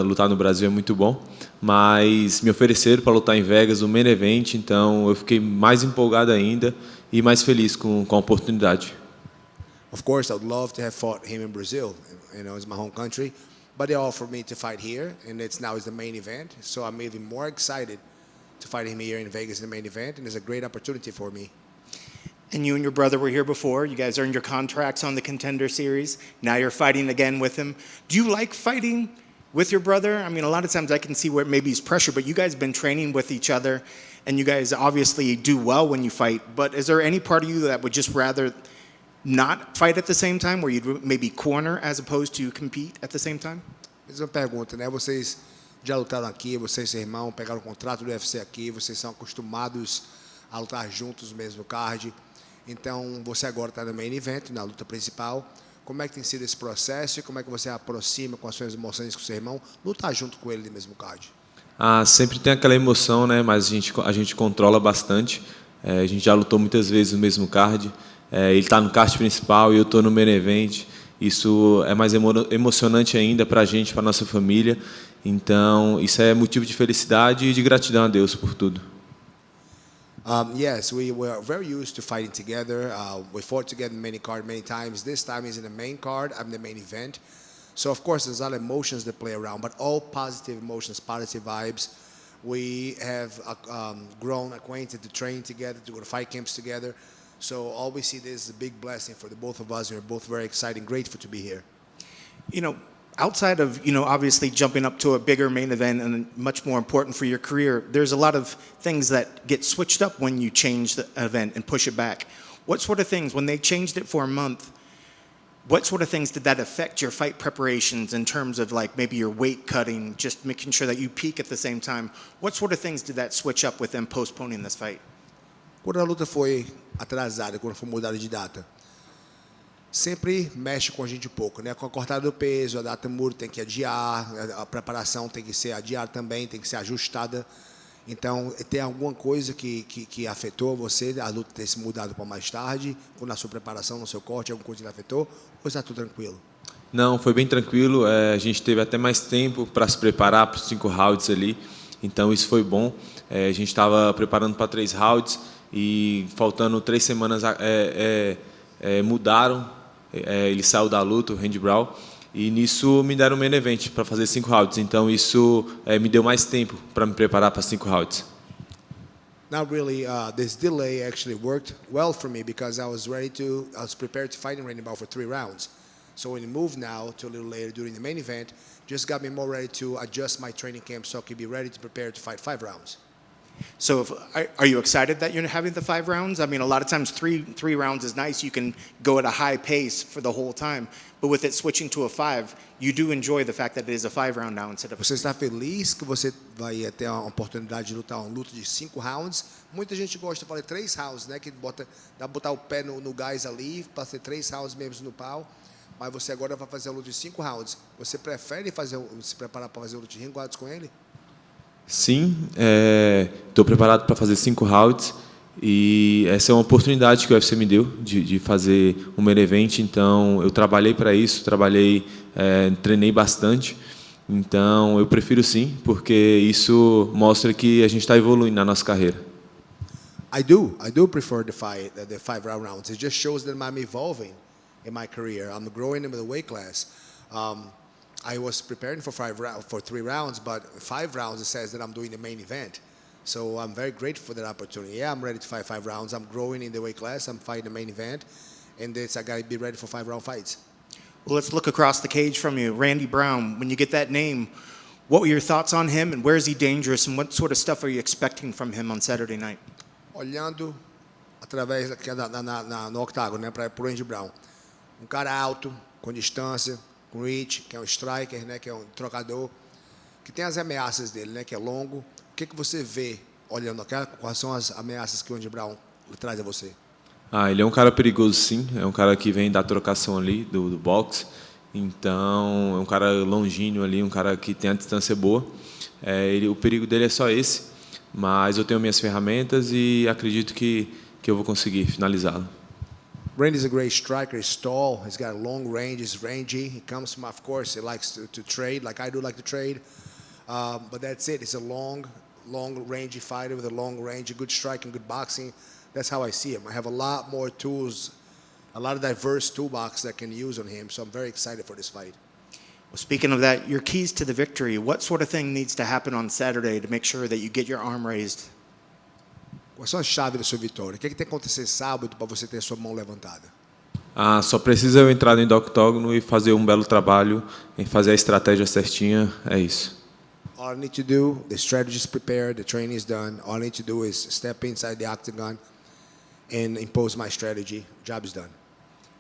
Lutar no Brasil é muito bom, mas me ofereceram para lutar em Vegas, o main event, então eu fiquei mais empolgado ainda e mais feliz com a oportunidade. Of course, I would love to have fought him in Brazil. You know, it's my home country, but they offered me to fight here, and it's the main event. So I'm even more excited to fight him here in Vegas in the main event, and it's a great opportunity for me. And you and your brother were here before. You guys earned your contracts on the Contender Series. Now you're fighting again with him. Do you like fighting with your brother? I mean, a lot of times I can see where maybe it's pressure, but you guys have been training with each other, and you guys obviously do well when you fight. But is there any part of you that would just rather not fight at the same time, where you'd maybe corner as opposed to compete at the same time? Mesma pergunta, né? Vocês já lutaram aqui, vocês e seu irmão pegaram o contrato do UFC aqui, vocês são acostumados a lutar juntos no mesmo card. Então, você agora está no main event, na luta principal. Como é que tem sido esse processo e como é que você aproxima com as suas emoções com seu irmão, lutar junto com ele no mesmo card? Sempre tem aquela emoção, né? Mas a gente controla bastante. A gente já lutou muitas vezes no mesmo card. Ele está no card principal e eu estou no main event. Isso é mais emocionante ainda para a gente, para nossa família. Então, isso é motivo de felicidade e de gratidão a Deus por tudo. Yes, we were very used to fighting together. We fought together in many cards many times. This time is in the main card. I'm the main event. So, of course, there's a lot of emotions that play around, but all positive emotions, positive vibes. We have grown acquainted to train together, to go to fight camps together. So all we see this is a big blessing for the both of us. We're both very excited and grateful to be here. You know, outside of, obviously jumping up to a bigger main event and much more important for your career, there's a lot of things that get switched up when you change the event and push it back. What sort of things, when they changed it for a month, what sort of things did that affect your fight preparations in terms of like maybe your weight cutting, just making sure that you peak at the same time? What sort of things did that switch up with them postponing this fight? Quando a luta foi atrasada, quando foi mudada de data, sempre mexe com a gente um pouco, né? Com a cortada do peso, a data muda, tem que adiar, a preparação tem que ser adiada também, tem que ser ajustada. Então, tem alguma coisa que afetou você, a luta ter se mudado para mais tarde, ou na sua preparação, no seu corte, alguma coisa que afetou, ou está tudo tranquilo? Não, foi bem tranquilo. A gente teve até mais tempo para se preparar para os 5 rounds ali, então isso foi bom. A gente estava preparando para 3 rounds e faltando 3 semanas mudaram. Ele saiu da luta, o Randy Brown, e nisso me deram um main event para fazer 5 rounds. Então isso me deu mais tempo para me preparar para 5 rounds. Not really. This delay actually worked well for me because I was prepared to fight in Randy Ball for 3 rounds. So when you move now to a little later during the main event, just got me more ready to adjust my training camp so I could be ready to prepare to fight 5 rounds. So are you excited that you're having the 5 rounds? I mean, a lot of times three rounds is nice. You can go at a high pace for the whole time. But with it switching to a 5, you do enjoy the fact that it is a 5-round now instead of... Você está feliz que você vai ter a oportunidade de lutar uma luta de 5 rounds? Muita gente gosta de falar 3 rounds, né? Que dá pra botar o pé no gás ali, para ter 3 rounds mesmo no pau. Mas você agora vai fazer a luta de 5 rounds. Você prefere se preparar para fazer a luta de ring rounds com ele? Sim, estou preparado para fazer 5 rounds e essa é uma oportunidade que o UFC me deu de fazer um main event, então eu trabalhei para isso, treinei bastante, então eu prefiro sim, porque isso mostra que a gente está evoluindo na nossa carreira. I do prefer the 5 rounds. It just shows that I'm evolving in my career. I'm growing in the weight class. I was preparing for 3 rounds, but 5 rounds it says that I'm doing the main event. So I'm very grateful for that opportunity. Yeah, I'm ready to fight 5 rounds. I'm growing in the weight class. I'm fighting the main event, and I got to be ready for 5-round fights. Well, let's look across the cage from you. Randy Brown, when you get that name, what were your thoughts on him, and where is he dangerous, and what sort of stuff are you expecting from him on Saturday night? Olhando através aqui no octágono, né, para o Randy Brown. Cara alto, com distância, com reach, que é striker, né, que é trocador, que tem as ameaças dele, né, que é longo. O que você vê olhando aqui? Quais são as ameaças que o Randy Brown traz a você? Ele é um cara perigoso, sim. É um cara que vem da trocação ali do boxe. Então, é um cara longínquo ali, um cara que tem a distância boa. O perigo dele é só esse. Mas eu tenho minhas ferramentas e acredito que eu vou conseguir finalizá-lo. Randy's a great striker. He's tall. He's got a long range. He's rangy. He comes from, of course, he likes to trade, like I do like to trade. But that's it. He's a long rangy fighter with a long range, good striking, good boxing. That's how I see him. I have a lot more tools, a lot of diverse toolbox that I can use on him. So I'm very excited for this fight. Well, speaking of that, your keys to the victory, what sort of thing needs to happen on Saturday to make sure that you get your arm raised? Quais são as chaves da sua vitória? O que tem que acontecer sábado para você ter sua mão levantada? Só precisa eu entrar dentro do octógono e fazer um belo trabalho, em fazer a estratégia certinha, é isso. All I need to do, the strategy is prepared, the training is done. All I need to do is step inside the octagon and impose my strategy. Job is done.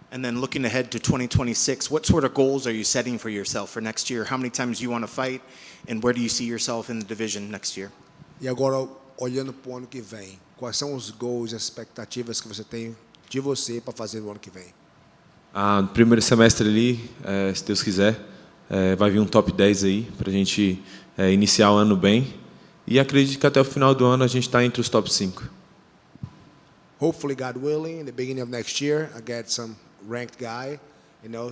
And then looking ahead to 2026, what sort of goals are you setting for yourself for next year? How many times do you want to fight, and where do you see yourself in the division next year? E agora, olhando para o ano que vem, quais são os goals e as expectativas que você tem de você para fazer no ano que vem? No primeiro semestre ali, se Deus quiser, vai vir um top 10 aí, para a gente iniciar o ano bem. E acredito que até o final do ano a gente está entre os top 5. Hopefully, God willing, in the beginning of next year, I get some ranked guy,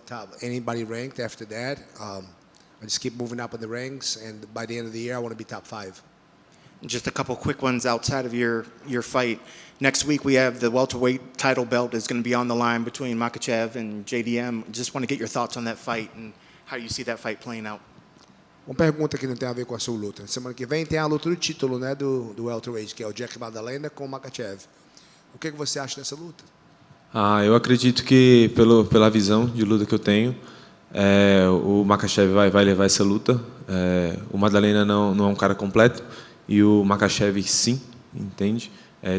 top anybody ranked after that. I just keep moving up in the ranks, and by the end of the year, I want to be top 5. Just a couple quick ones outside of your fight. Next week we have the welterweight title belt is going to be on the line between Makhachev and JDM. Just want to get your thoughts on that fight and how you see that fight playing out. Uma pergunta que não tem a ver com a sua luta. Semana que vem tem a luta do título, né, do welterweight, que é o Jack Madalena com o Makhachev. O que você acha dessa luta? Eu acredito que pela visão de luta que eu tenho, o Makhachev vai levar essa luta. O Madalena não é um cara completo e o Makhachev sim, entende?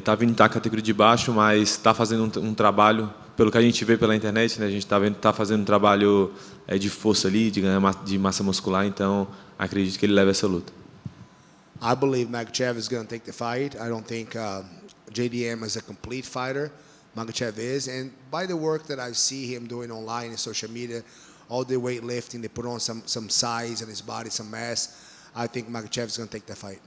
Tá vindo da categoria de baixo, mas está fazendo um trabalho, pelo que a gente vê pela internet, né? A gente tá fazendo um trabalho de força ali, de ganhar de massa muscular, então acredito que ele leva essa luta. I believe Makhachev is going to take the fight. I don't think JDM is a complete fighter. Makhachev is, and by the work that I see him doing online and social media, all the weightlifting, they put on some size in his body, some mass. I think Makhachev is going to take the fight.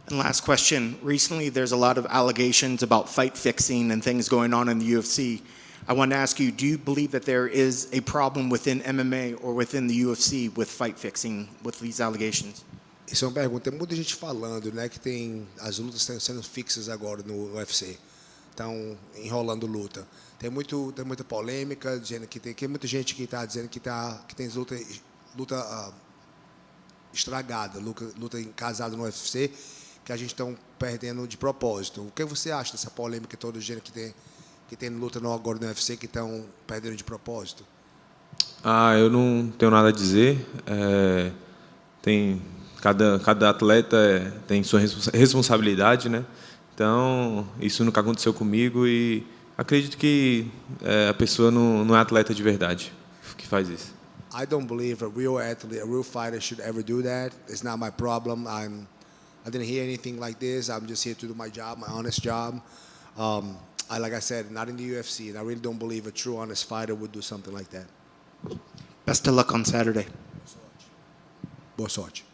And last question. Recently, there's a lot of allegations about fight fixing and things going on in the UFC. I want to ask you, do you believe that there is a problem within MMA or within the UFC with fight fixing with these allegations? Isso é uma pergunta. Tem muita gente falando, né, que as lutas estão sendo fixas agora no UFC. Estão enrolando luta. Tem muita polêmica, dizendo que tem muita gente que está dizendo que tem luta estragada, luta casada no UFC, que a gente está perdendo de propósito. O que você acha dessa polêmica todo dia que tem luta agora no UFC que estão perdendo de propósito? Eu não tenho nada a dizer. Tem cada atleta tem sua responsabilidade, né? Então isso nunca aconteceu comigo e acredito que a pessoa não é atleta de verdade que faz isso. I don't believe a real athlete, a real fighter should ever do that. It's not my problem. I didn't hear anything like this. I'm just here to do my job, my honest job. Like I said, not in the UFC, and I really don't believe a true honest fighter would do something like that. Best of luck on Saturday. Boa sorte.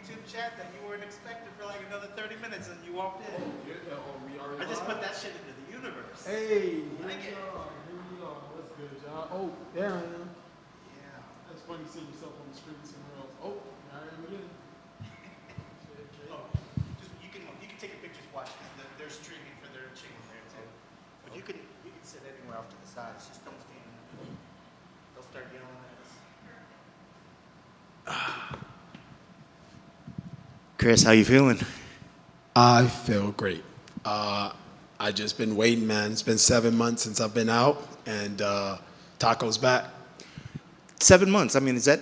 YouTube chat that you weren't expected for like another 30 minutes and you walked in. I just put that shit into the universe. Hey, Like it. here we are. What's good, y'all? Oh, there I am. Yeah. That's funny seeing yourself on the street somewhere else. Oh, there I am again. Oh, just, you can take a picture, watch, because they're streaming for their channel there too. But you can sit anywhere off to the sides. Just don't stand. They'll start yelling at us. Chris, how you feeling? I feel great. I just been waiting, man. It's been 7 months since I've been out, and Taco's back. 7 months. I mean, is that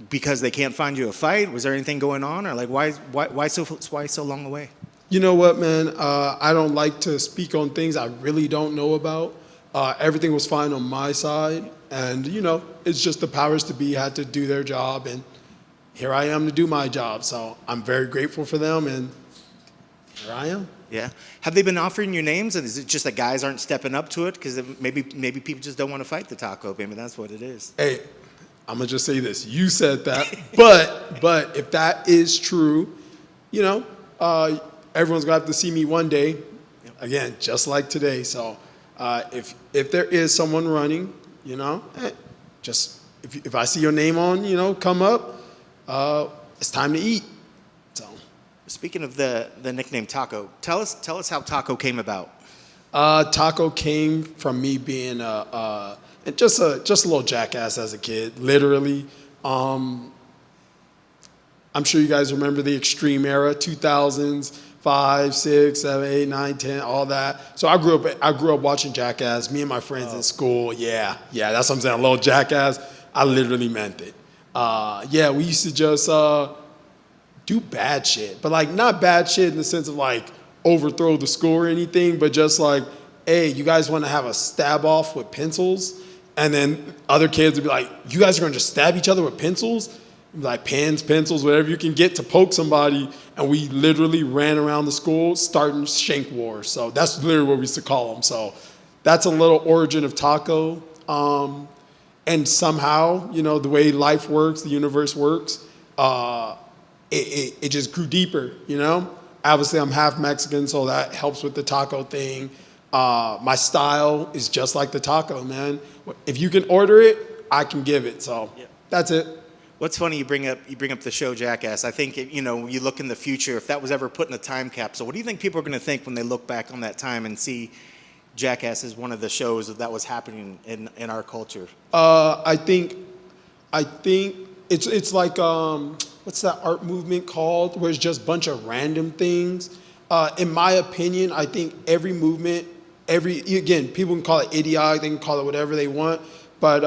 because they can't find you a fight? Was there anything going on, or like why so long away? You know what, man? I don't like to speak on things I really don't know about. Everything was fine on my side, and you know, it's just the powers to be had to do their job, and here I am to do my job. So I'm very grateful for them, and here I am. Yeah. Have they been offering you names, and is it just that guys aren't stepping up to it because maybe people just don't want to fight the Taco? Maybe that's what it is. Hey, I'm gonna just say this. You said that, but if that is true, you know, everyone's gonna have to see me one day, again, just like today. So if there is someone running, you know, just if I see your name on, you know, come up, it's time to eat. So. Speaking of the nickname Taco, tell us how Taco came about. Taco came from me being just a little jackass as a kid, literally. I'm sure you guys remember the extreme era, 2000s, 5, 6, 7, 8, 9, 10, all that. So I grew up watching Jackass. Me and my friends in school, yeah, that's what I'm saying. A little jackass. I literally meant it. We used to just do bad shit, but like not bad shit in the sense of like overthrow the school or anything, but just like, hey, you guys want to have a stab off with pencils? And then other kids would be like, you guys are going to just stab each other with pencils? Like pens, pencils, whatever you can get to poke somebody. And we literally ran around the school starting shank wars. So that's literally what we used to call them. So that's a little origin of Taco. And somehow, you know, the way life works, the universe works, it just grew deeper, you know? Obviously, I'm half Mexican, so that helps with the taco thing. My style is just like the taco, man. If you can order it, I can give it. So that's it. What's funny, you bring up the show Jackass. I think, you know, you look in the future, if that was ever put in a time capsule, what do you think people are going to think when they look back on that time and see Jackass as one of the shows that was happening in our culture? I think it's like, what's that art movement called, where it's just a bunch of random things? In my opinion, I think every movement, again, people can call it idiotic, they can call it whatever they want, but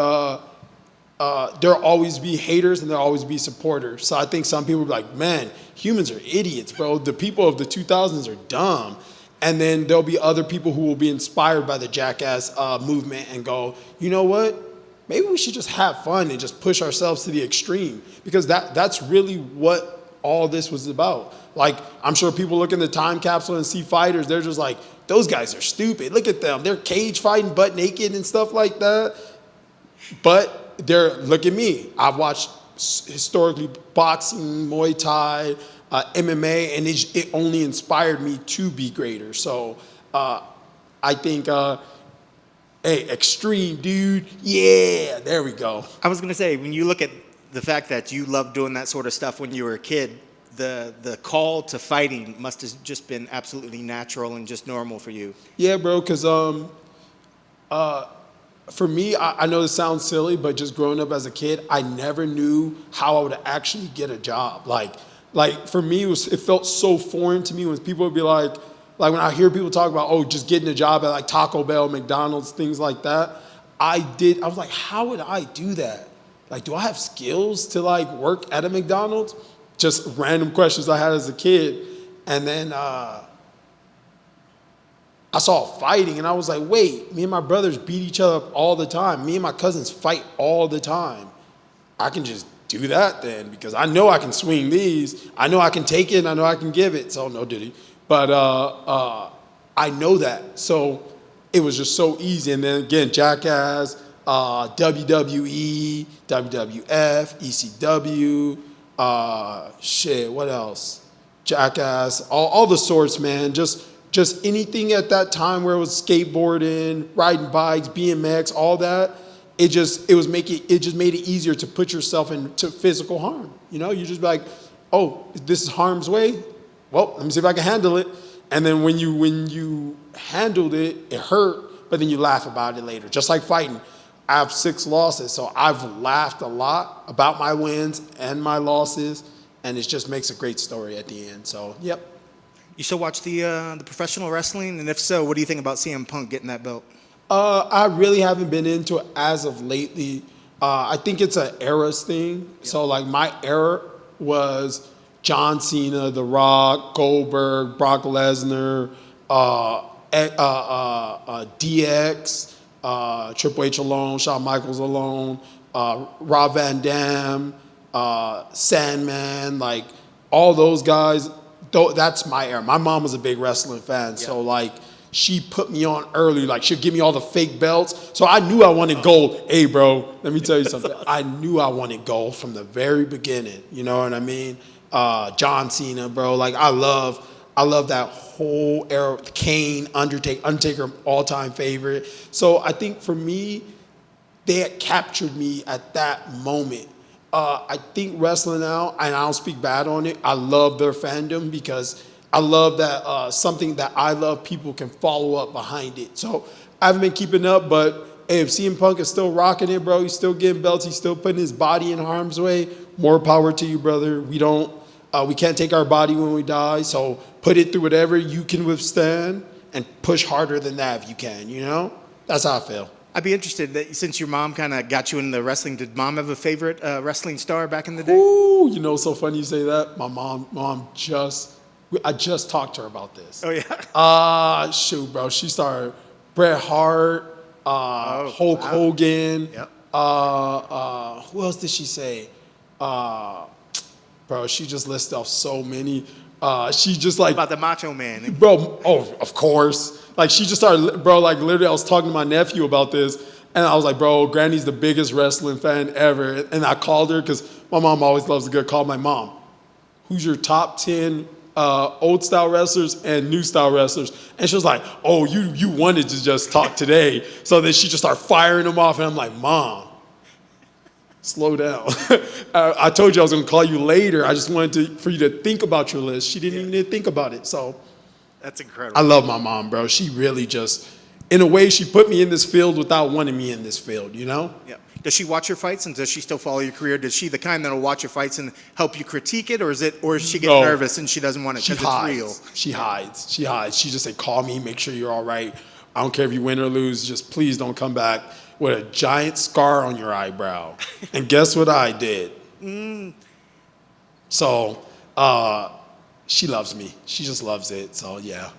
there'll always be haters and there'll always be supporters. So I think some people will be like, man, humans are idiots, bro. The people of the 2000s are dumb. And then there'll be other people who will be inspired by the Jackass movement and go, you know what? Maybe we should just have fun and just push ourselves to the extreme, because that's really what all this was about. Like, I'm sure people look in the time capsule and see fighters, they're just like, those guys are stupid. Look at them. They're cage fighting butt naked and stuff like that. But look at me. I've watched historically boxing, Muay Thai, MMA, and it only inspired me to be greater. So I think, hey, extreme, dude. Yeah, there we go. I was going to say, when you look at the fact that you loved doing that sort of stuff when you were a kid, the call to fighting must have just been absolutely natural and just normal for you. Yeah, bro, because for me, I know this sounds silly, but just growing up as a kid, I never knew how I would actually get a job. Like for me, it felt so foreign to me when people would be like when I hear people talk about, oh, just getting a job at like Taco Bell, McDonald's, things like that. I was like, how would I do that? Like, do I have skills to like work at a McDonald's? Just random questions I had as a kid. And then I saw fighting and I was like, wait, me and my brothers beat each other up all the time. Me and my cousins fight all the time. I can just do that then, because I know I can swing these. I know I can take it and I know I can give it. So no diddy. But I know that. So it was just so easy. And then again, Jackass, WWE, WWF, ECW, Shit, what else? Jackass, all the sorts, man. Just anything at that time where it was skateboarding, riding bikes, BMX, all that. It just made it easier to put yourself into physical harm. You know, you just be like, oh, this is harm's way. Well, let me see if I can handle it. And then when you handled it, it hurt, but then you laugh about it later. Just like fighting. I have 6 losses, so I've laughed a lot about my wins and my losses, and it just makes a great story at the end. So, yep. You still watch the professional wrestling? And if so, what do you think about CM Punk getting that belt? I really haven't been into it as of lately. I think it's an eras thing. Yeah. So, like, my era was John Cena, The Rock, Goldberg, Brock Lesnar, DX, Triple H alone, Shawn Michaels alone, Rob Van Dam, Sandman, like all those guys. That's my era. My mom was a big wrestling fan, so like she put me on early. Like she'd give me all the fake belts, so I knew I wanted gold. Hey, bro, let me tell you something. I knew I wanted gold from the very beginning. You know what I mean? John Cena, bro. Like I love that whole era. Kane, Undertaker, all-time favorite. So I think for me, they had captured me at that moment. I think wrestling now, and I don't speak bad on it, I love their fandom because I love that something that I love, people can follow up behind it. So I haven't been keeping up, but hey, if CM Punk is still rocking it, bro, he's still getting belts, he's still putting his body in harm's way, more power to you, brother. We can't take our body when we die, so put it through whatever you can withstand and push harder than that if you can, you know? That's how I feel. I'd be interested, that since your mom kind of got you into wrestling, did mom have a favorite wrestling star back in the day? Ooh, you know, it's so funny you say that. My mom I just talked to her about this. Oh, yeah? Shoot, bro. She started Bret Hart, Hulk Hogan. Yep. Who else did she say? Bro, she just listed off so many. She just like... About the Macho Man. Bro, of course. Like, she just started, bro, like, literally, I was talking to my nephew about this, and I was like, bro, Granny's the biggest wrestling fan ever. And I called her, because my mom always loves a good call. My mom, who's your top 10 old-style wrestlers and new-style wrestlers? And she was like, oh, you wanted to just talk today. So then she just started firing them off, and I'm like, Mom, slow down. I told you I was going to call you later. I just wanted for you to think about your list. She didn't even think about it, so... That's incredible. I love my mom, bro. She really just, in a way, she put me in this field without wanting me in this field, you know? Yeah. Does she watch your fights, and does she still follow your career? Does she the kind that'll watch your fights and help you critique it, or is she get nervous and she doesn't want it because it's real? She hides. She just say, call me, make sure you're all right. I don't care if you win or lose. Just please don't come back with a giant scar on your eyebrow. And guess what I did? So, she loves me. She just loves it. So, yeah.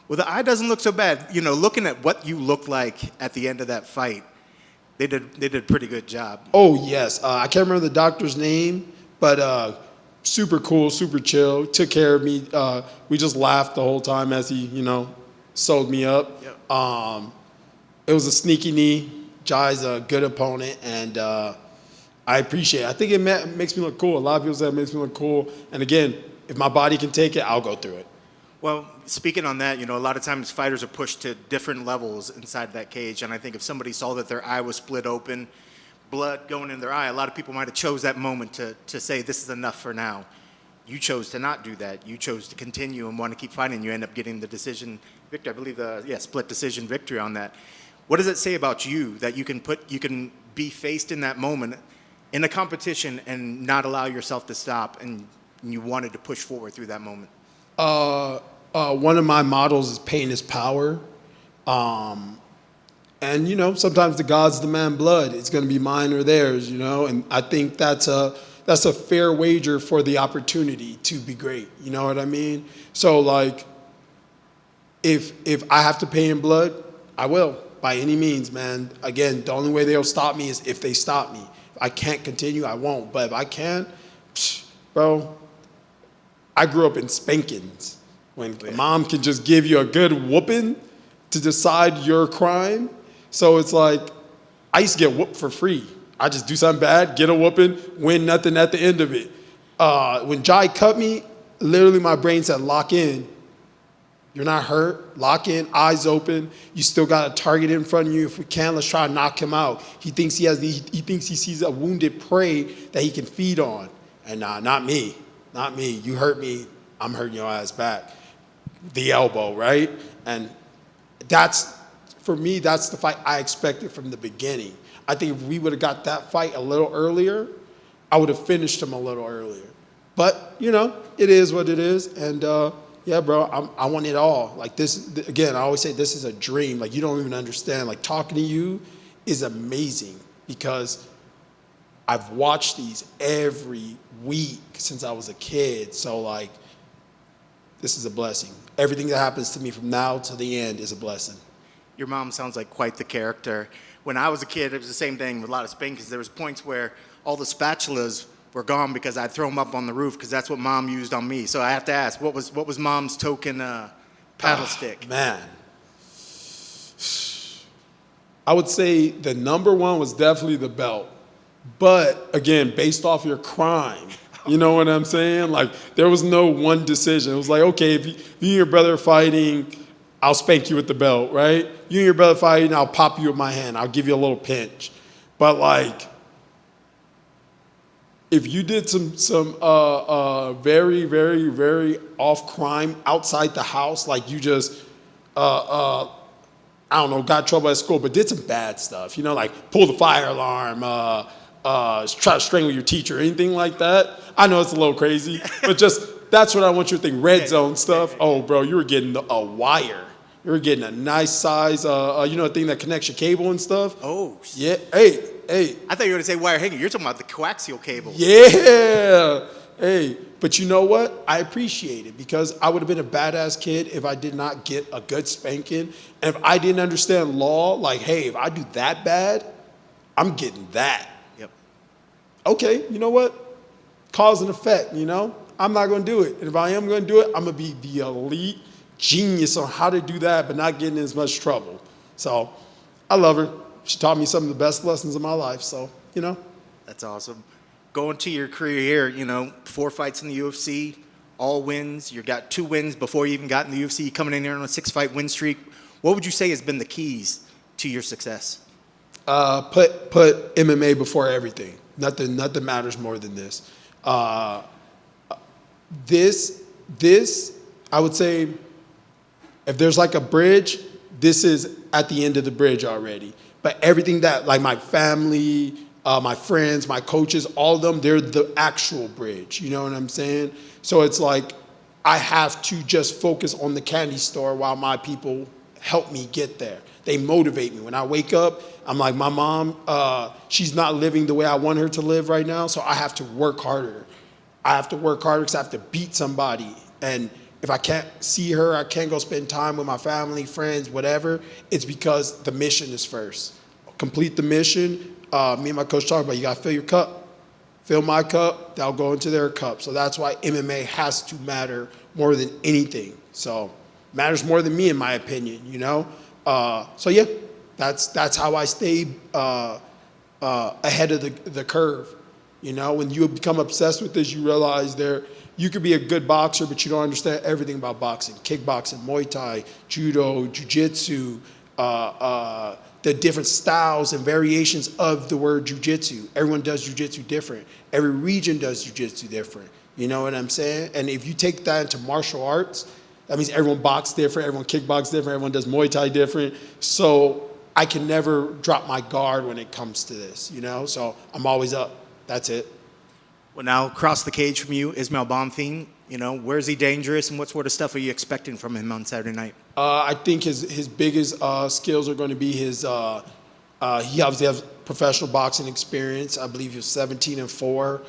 Well, the eye doesn't look so bad. You know, looking at what you look like at the end of that fight, they did a pretty good job. Oh, yes. I can't remember the doctor's name, but super cool, super chill. Took care of me. We just laughed the whole time as he, sewed me up. Yep. It was a sneaky knee. Jai's a good opponent, and I appreciate it. I think it makes me look cool. A lot of people say it makes me look cool. And again, if my body can take it, I'll go through it. Well, speaking on that, a lot of times fighters are pushed to different levels inside that cage. And I think if somebody saw that their eye was split open, blood going in their eye, a lot of people might have chose that moment to say, this is enough for now. You chose to not do that. You chose to continue and want to keep fighting. You end up getting the decision victory. I believe split decision victory on that. What does it say about you that you can be faced in that moment in a competition and not allow yourself to stop, and you wanted to push forward through that moment? One of my models is pain is power. And, sometimes the gods demand blood. It's going to be mine or theirs, and I think that's a fair wager for the opportunity to be great. You know what I mean? So, like, if I have to pay in blood, I will, by any means, man. Again, the only way they'll stop me is if they stop me. If I can't continue, I won't. But if I can, bro, I grew up in spankings. When mom can just give you a good whooping to decide your crime. So it's like, I used to get whooped for free. I just do something bad, get a whooping, win nothing at the end of it. When Jai cut me, literally my brain said, lock in. You're not hurt. Lock in, eyes open. You still got a target in front of you. If we can, let's try to knock him out. He thinks he thinks he sees a wounded prey that he can feed on. And not me. Not me. You hurt me, I'm hurting your ass back. The elbow, right? And for me, that's the fight I expected from the beginning. I think if we would have got that fight a little earlier, I would have finished him a little earlier. But, it is what it is. And, yeah, bro, I want it all. Like this, again, I always say this is a dream. Like, you don't even understand. Like, talking to you is amazing because I've watched these every week since I was a kid. So, like, this is a blessing. Everything that happens to me from now to the end is a blessing. Your mom sounds like quite the character. When I was a kid, it was the same thing with a lot of spankings. There was points where all the spatulas were gone because I'd throw them up on the roof because that's what mom used on me. So I have to ask, what was mom's token paddle stick? Man. I would say the number one was definitely the belt. But, again, based off your crime, you know what I'm saying? Like, there was no one decision. It was like, okay, if you and your brother are fighting, I'll spank you with the belt, right? You and your brother fighting, I'll pop you with my hand. I'll give you a little pinch. But, like, if you did some very, very, very off crime outside the house, like you just, I don't know, got in trouble at school, but did some bad stuff, like pull the fire alarm, try to strangle your teacher, anything like that. I know it's a little crazy, but just that's what I want you to think. Red zone stuff. Oh, bro, you were getting a wire. You were getting a nice size, a thing that connects your cable and stuff. Oh. Yeah. Hey. I thought you were going to say wire hanging. You're talking about the coaxial cable. Yeah. Hey, but you know what? I appreciate it because I would have been a badass kid if I did not get a good spanking. And if I didn't understand law, like, hey, if I do that bad, I'm getting that. Yep. Okay, you know what? Cause and effect, I'm not going to do it. And if I am going to do it, I'm going to be the elite genius on how to do that but not getting in as much trouble. So I love her. She taught me some of the best lessons of my life. So, That's awesome. Going to your career here, 4 fights in the UFC, all wins. You got 2 wins before you even got in the UFC, coming in here on a 6-fight win streak. What would you say has been the keys to your success? Put MMA before everything. Nothing matters more than this. This, I would say, if there's like a bridge, this is at the end of the bridge already. But everything that, like my family, my friends, my coaches, all of them, they're the actual bridge. You know what I'm saying? So it's like I have to just focus on the candy store while my people help me get there. They motivate me. When I wake up, I'm like, my mom, she's not living the way I want her to live right now, so I have to work harder. I have to work harder because I have to beat somebody. And if I can't see her, I can't go spend time with my family, friends, whatever, it's because the mission is first. Complete the mission. Me and my coach talk about, you got to fill your cup. Fill my cup, they'll go into their cup. So that's why MMA has to matter more than anything. So matters more than me, in my opinion, So yeah, that's how I stay ahead of the curve. When you become obsessed with this, you realize you could be a good boxer, but you don't understand everything about boxing. Kickboxing, Muay Thai, Judo, Jiu-Jitsu, the different styles and variations of the word Jiu-Jitsu. Everyone does Jiu-Jitsu different. Every region does Jiu-Jitsu different. You know what I'm saying? And if you take that into martial arts, that means everyone boxes different, everyone kickboxes different, everyone does Muay Thai different. So I can never drop my guard when it comes to this, So I'm always up. That's it. Well, now across the cage from you, Ismael Bonfim. Where is he dangerous, and what sort of stuff are you expecting from him on Saturday night? I think his biggest skills are going to be his. He obviously has professional boxing experience. I believe he was 17-4,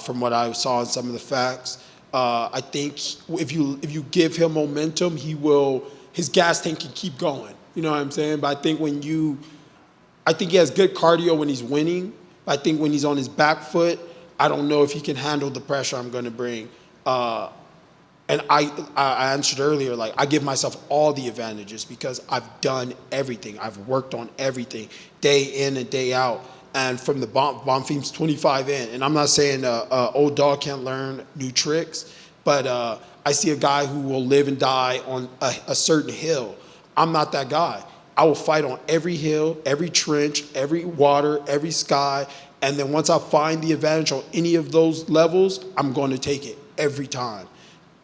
from what I saw in some of the facts. I think if you give him momentum, his gas tank can keep going. You know what I'm saying? But I think I think he has good cardio when he's winning. But I think when he's on his back foot, I don't know if he can handle the pressure I'm going to bring. And I answered earlier, like, I give myself all the advantages because I've done everything. I've worked on everything day in and day out. And from the Bonfim's 25 in, and I'm not saying old dog can't learn new tricks, but I see a guy who will live and die on a certain hill. I'm not that guy. I will fight on every hill, every trench, every water, every sky, and then once I find the advantage on any of those levels, I'm going to take it every time.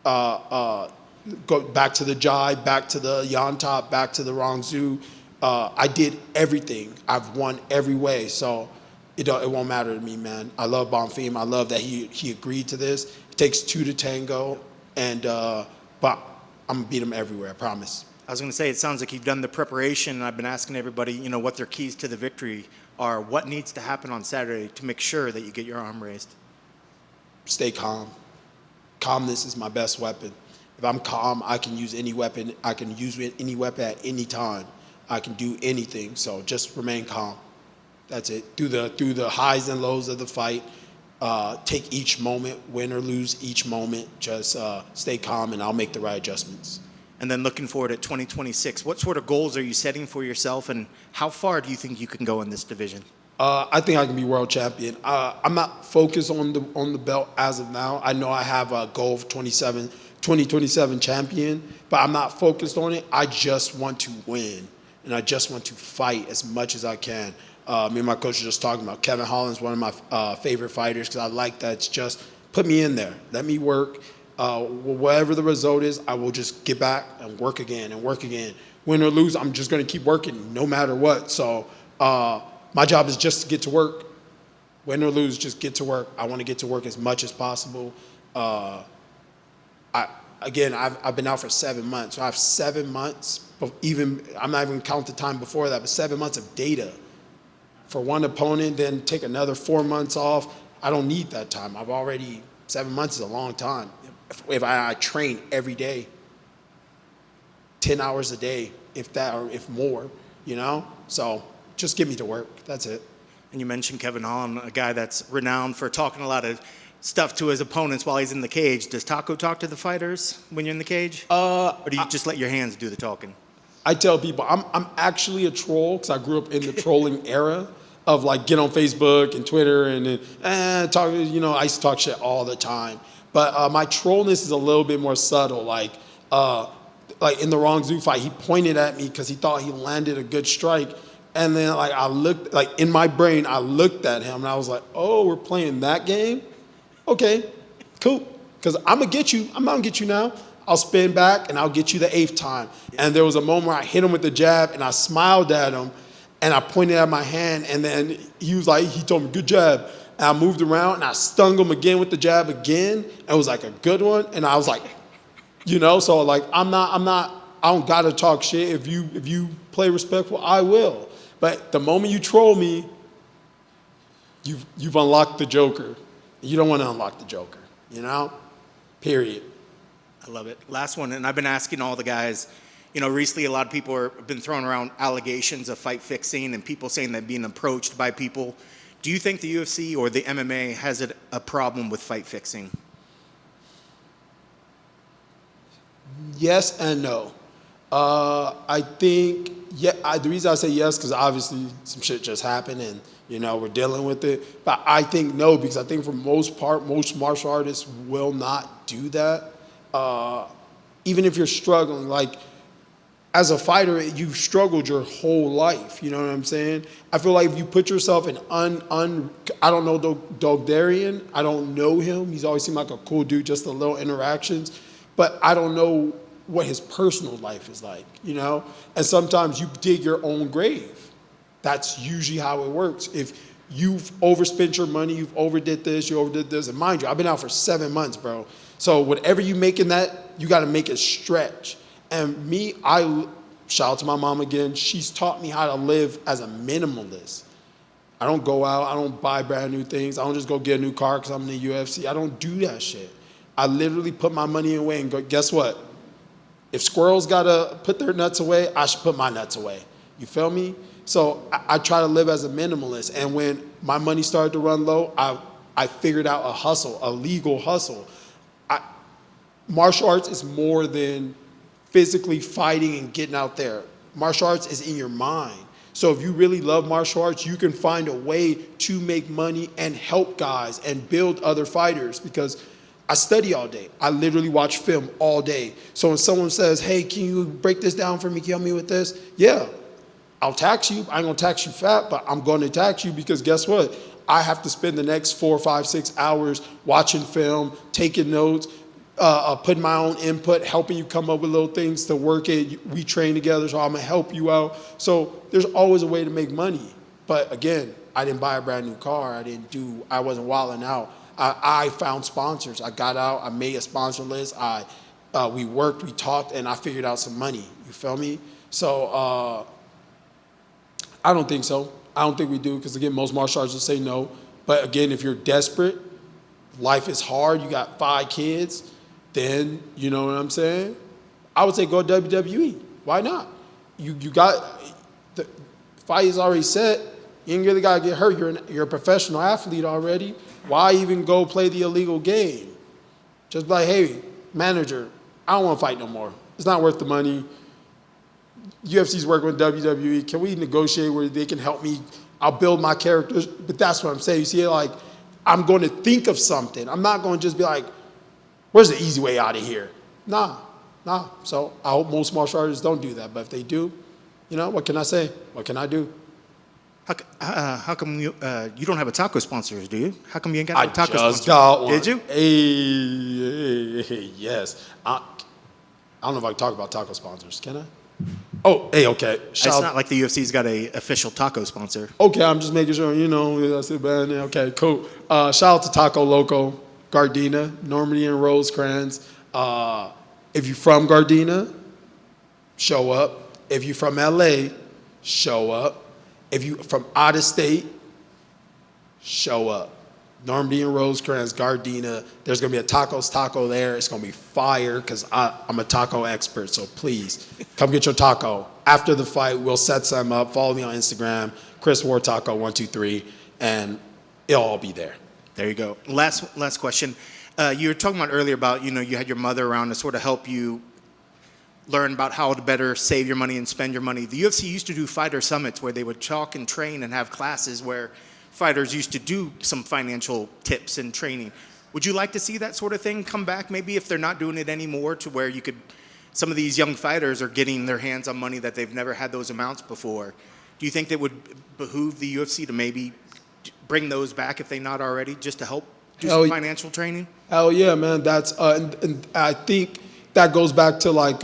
Go back to the Jai, back to the Yantop, back to the Rongzhu. I did everything. I've won every way, so it won't matter to me, man. I love Bonfim. I love that he agreed to this. It takes two to tango, and but I'm gonna beat him everywhere. I promise. I was going to say, it sounds like you've done the preparation, and I've been asking everybody, what their keys to the victory are. What needs to happen on Saturday to make sure that you get your arm raised? Stay calm. Calmness is my best weapon. If I'm calm, I can use any weapon. I can use any weapon at any time. I can do anything. So just remain calm. That's it. Through the highs and lows of the fight, take each moment, win or lose each moment. Just stay calm, and I'll make the right adjustments. And then looking forward at 2026, what sort of goals are you setting for yourself, and how far do you think you can go in this division? I think I can be world champion. I'm not focused on the belt as of now. I know I have a goal of 2027 champion, but I'm not focused on it. I just want to win, and I just want to fight as much as I can. Me and my coach are just talking about Kevin Holland's one of my favorite fighters because I like that. It's just put me in there. Let me work. Whatever the result is, I will just get back and work again and work again. Win or lose, I'm just going to keep working no matter what. So my job is just to get to work. Win or lose, just get to work. I want to get to work as much as possible. I've been out for 7 months. So I have 7 months, I'm not even counting the time before that, but 7 months of data for one opponent, then take another 4 months off. I don't need that time. 7 months is a long time. If I train every day, 10 hours a day, if that, or if more, So just get me to work. That's it. And you mentioned Kevin Holland, a guy that's renowned for talking a lot of stuff to his opponents while he's in the cage. Does Taco talk to the fighters when you're in the cage? Or do you just let your hands do the talking? I tell people I'm actually a troll because I grew up in the trolling era of get on Facebook and Twitter and then talk. I used to talk shit all the time. But my trollness is a little bit more subtle. Like in the Rongzhu fight, he pointed at me because he thought he landed a good strike. And then I looked, in my brain, I looked at him and I was like, oh, we're playing that game? Okay, cool. Because I'm going to get you. I'm not going to get you now. I'll spin back and I'll get you the 8th time. And there was a moment where I hit him with the jab and I smiled at him and I pointed at my hand and then he told me, good jab. And I moved around and I stung him again with the jab again. And it was a good one. And I was like, so I don't gotta talk shit. If you play respectful, I will. But the moment you troll me, you've unlocked the Joker. You don't want to unlock the Joker, Period. I love it. Last one, and I've been asking all the guys, recently a lot of people have been throwing around allegations of fight fixing and people saying they're being approached by people. Do you think the UFC or the MMA has a problem with fight fixing? Yes and no. I think, the reason I say yes, because obviously some shit just happened and, we're dealing with it. But I think no, because I think for most part, most martial artists will not do that. Even if you're struggling, as a fighter, you've struggled your whole life. You know what I'm saying? I feel like if you put yourself in I don't know Dogdarian. I don't know him. He's always seemed like a cool dude, just the little interactions. But I don't know what his personal life is like, And sometimes you dig your own grave. That's usually how it works. If you've overspent your money, you've overdid this, and mind you, I've been out for 7 months, bro. So whatever you make in that, you got to make it stretch. And me, shout out to my mom again. She's taught me how to live as a minimalist. I don't go out. I don't buy brand new things. I don't just go get a new car because I'm in the UFC. I don't do that shit. I literally put my money away and go, guess what? If squirrels got to put their nuts away, I should put my nuts away. You feel me? So I try to live as a minimalist. And when my money started to run low, I figured out a hustle, a legal hustle. Martial arts is more than physically fighting and getting out there. Martial arts is in your mind. So if you really love martial arts, you can find a way to make money and help guys and build other fighters, because I study all day. I literally watch film all day. So when someone says, hey, can you break this down for me? Can you help me with this? Yeah, I'll tax you. I ain't gonna tax you fat, but I'm gonna tax you because guess what? I have to spend the next 4, 5, 6 hours watching film, taking notes, putting my own input, helping you come up with little things to work it. We train together, so I'm gonna help you out. So there's always a way to make money. But again, I didn't buy a brand new car. I wasn't wilding out. I found sponsors. I got out, I made a sponsor list. We worked, we talked, and I figured out some money. You feel me? So I don't think so. I don't think we do, because again, most martial artists will say no. But again, if you're desperate, life is hard, you got 5 kids, then you know what I'm saying? I would say go WWE. Why not? You got the fight is already set. You ain't really gotta get hurt. You're a professional athlete already. Why even go play the illegal game? Just be like, hey, manager, I don't want to fight no more. It's not worth the money. UFC's working with WWE. Can we negotiate where they can help me? I'll build my characters. But that's what I'm saying. You see, like, I'm going to think of something. I'm not going to just be like, where's the easy way out of here? Nah. So I hope most martial artists don't do that. But if they do, you know, what can I say? What can I do? How come you don't have a taco sponsor, do you? How come you ain't got a taco just sponsor? got one. Did you? Hey, yes. I don't know if I can talk about taco sponsors. Can I? Oh, hey, okay. It's not like the UFC's got a official taco sponsor. Okay, I'm just making sure, you know, that's it, man. Okay, cool. Shout out to Taco Loco, Gardena, Normandy and Rosecrans. If you're from Gardena, show up. If you're from LA, show up. If you're from out of state, show up. Normandy and Rosecrans, Gardena. There's going to be a Tacos Taco there. It's going to be fire because I'm a taco expert. So please, come get your taco. After the fight, we'll set some up. Follow me on Instagram, Chris War Taco 123, and it'll all be there. There you go. Last question. You were talking about earlier about, you know, you had your mother around to sort of help you learn about how to better save your money and spend your money. The UFC used to do fighter summits where they would talk and train and have classes where fighters used to do some financial tips and training. Would you like to see that sort of thing come back, maybe if they're not doing it anymore, to where you could, some of these young fighters are getting their hands on money that they've never had those amounts before. Do you think that would behoove the UFC to maybe bring those back if they're not already, just to help do some financial training? Hell yeah, man. That's and I think that goes back to like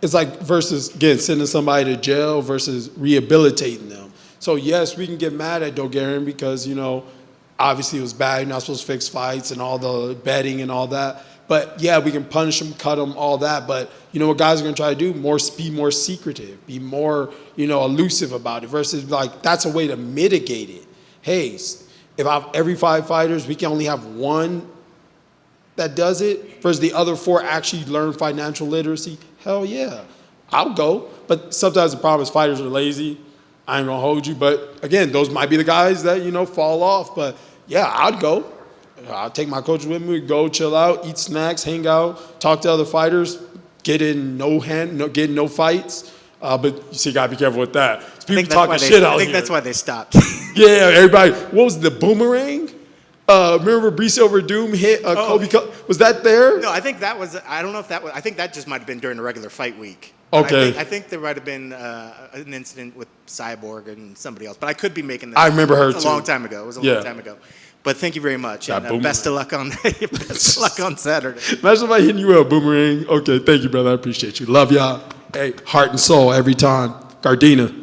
it's like versus again sending somebody to jail versus rehabilitating them. So yes, we can get mad at Dogarian because, you know, obviously it was bad. You're not supposed to fix fights and all the betting and all that. But yeah, we can punish them, cut them, all that. But you know what guys are gonna try to do? Be more secretive, be more, you know, elusive about it. Versus like that's a way to mitigate it. Hey, if I have every 5 fighters, we can only have 1 that does it. Versus the other 4 actually learn financial literacy. Hell yeah, I'll go. But sometimes the problem is fighters are lazy. I ain't gonna hold you, but again, those might be the guys that, you know, fall off. But yeah, I'd go. I'll take my coaches with me, go chill out, eat snacks, hang out, talk to other fighters, get in no fights. But you see, you gotta be careful with that. People talking shit out here. I think that's why they stopped. Yeah, everybody. What was the boomerang? Remember Brice Overdoom hit Kobe? Was that there? No, I think that was. I don't know if that was. I think that just might have been during a regular fight week. Okay. I think there might have been an incident with Cyborg and somebody else, but I could be making that. I remember her too. A long time ago. It was a long time ago. But thank you very much, and best of luck on Saturday. Imagine somebody hitting you with a boomerang. Okay, thank you, brother. I appreciate you. Love y'all. Hey, heart and soul every time. Gardena.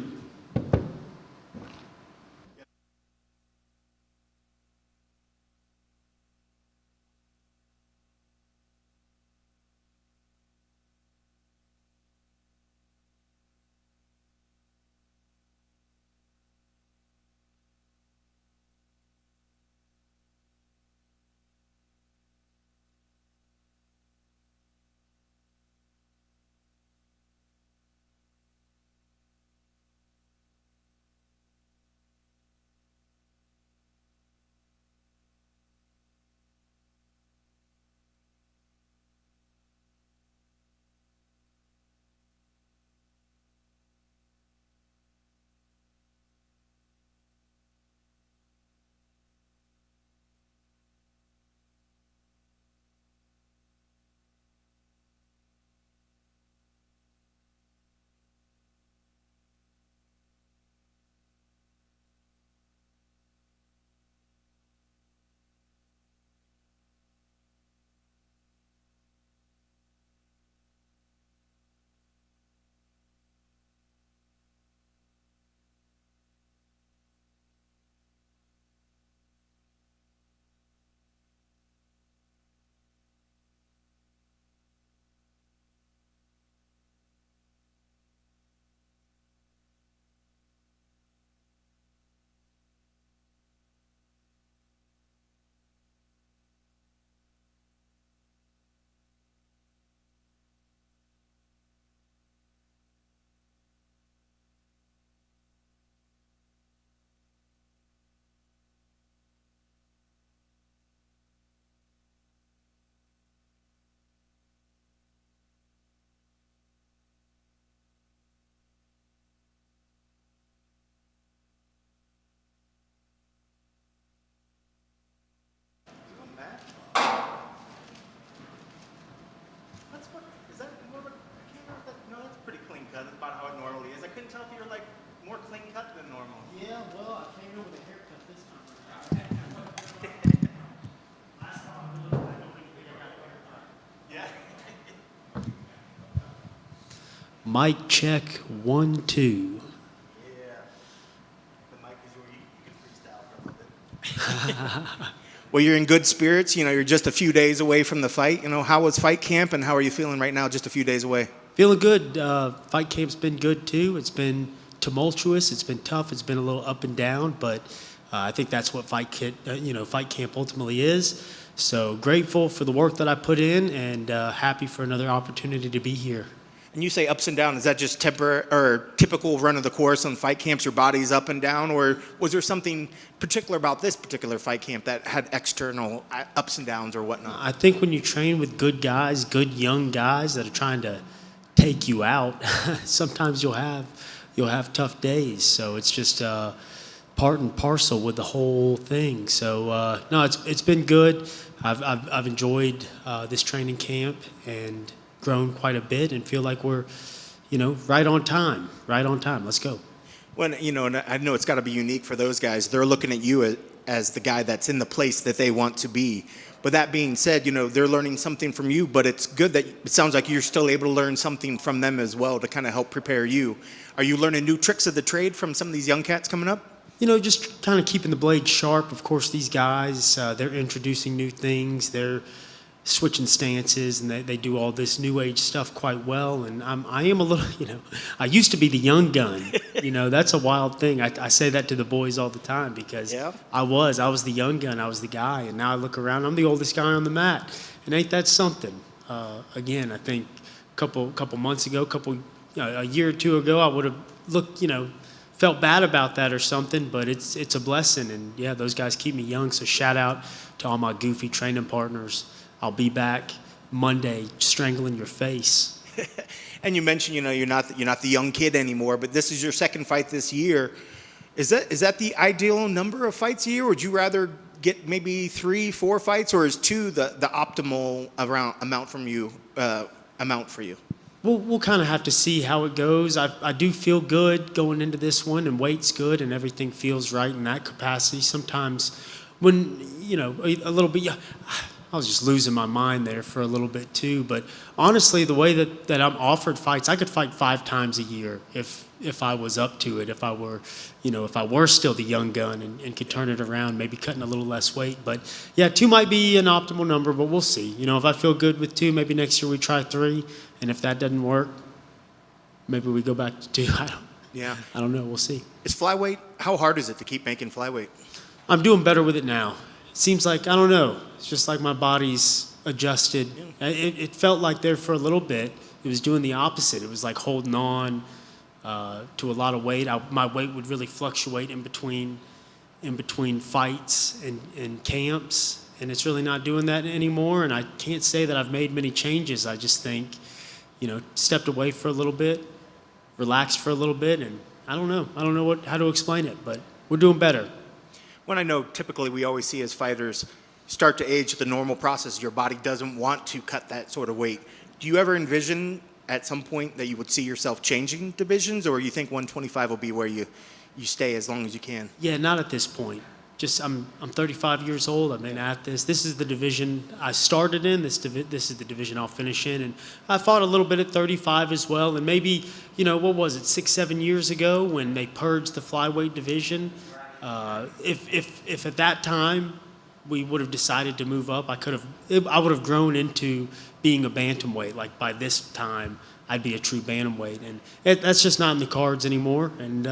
Mic check 1, 2. Well, you're in good spirits. You know, you're just a few days away from the fight. You know, how was fight camp and how are you feeling right now just a few days away? Feeling good. Fight camp's been good too. It's been tumultuous. It's been tough. It's been a little up and down, but I think that's what fight camp ultimately is. So grateful for the work that I put in and happy for another opportunity to be here. And you say ups and downs. Is that just temporary or typical run of the course on fight camps? Your body's up and down, or was there something particular about this particular fight camp that had external ups and downs or whatnot? I think when you train with good guys, good young guys that are trying to take you out, sometimes you'll have tough days. So it's just part and parcel with the whole thing. So no, it's been good. I've enjoyed this training camp and grown quite a bit and feel like we're, right on time. Let's go. When, and I know it's got to be unique for those guys. They're looking at you as the guy that's in the place that they want to be. But that being said, they're learning something from you, but it's good that it sounds like you're still able to learn something from them as well to kind of help prepare you. Are you learning new tricks of the trade from some of these young cats coming up? Just kind of keeping the blade sharp. Of course, these guys, they're introducing new things. They're switching stances, and they do all this new age stuff quite well. And I am a little, I used to be the young gun. That's a wild thing. I say that to the boys all the time because I was the young gun. I was the guy, and now I look around, I'm the oldest guy on the mat. And ain't that something? Again, I think a couple months ago, a year or two ago, I would have looked, felt bad about that or something, but it's a blessing. And yeah, those guys keep me young. So shout out to all my goofy training partners. I'll be back Monday strangling your face. And you mentioned, you're not the young kid anymore, but this is your second fight this year. Is that the ideal number of fights a year? Or would you rather get maybe 3-4 fights, or is 2 the optimal amount for you? We'll kind of have to see how it goes. I do feel good going into this one, and weight's good, and everything feels right in that capacity. Sometimes when, a little bit, I was just losing my mind there for a little bit too. But honestly, the way that I'm offered fights, I could fight 5 times a year if I was up to it, if I were still the young gun and could turn it around, maybe cutting a little less weight. But yeah, 2 might be an optimal number, but we'll see. If I feel good with 2, maybe next year we try 3. And if that doesn't work, maybe we go back to 2. I don't know. We'll see. Is flyweight, how hard is it to keep making flyweight? I'm doing better with it now. Seems like, I don't know, it's just like my body's adjusted. It felt like there for a little bit, it was doing the opposite. It was like holding on to a lot of weight. My weight would really fluctuate in between fights and camps, and it's really not doing that anymore. And I can't say that I've made many changes. I just think, stepped away for a little bit, relaxed for a little bit, and I don't know how to explain it, but we're doing better. When I know typically we always see as fighters start to age the normal process, your body doesn't want to cut that sort of weight. Do you ever envision at some point that you would see yourself changing divisions, or you think 125 will be where you stay as long as you can? Yeah, not at this point. Just I'm 35 years old. I've been at this. This is the division I started in. This is the division I'll finish in. And I fought a little bit at 35 as well. And maybe, what was it, 6-7 years ago when they purged the flyweight division? If at that time we would have decided to move up, I would have grown into being a bantamweight. Like by this time, I'd be a true bantamweight, and that's just not in the cards anymore. And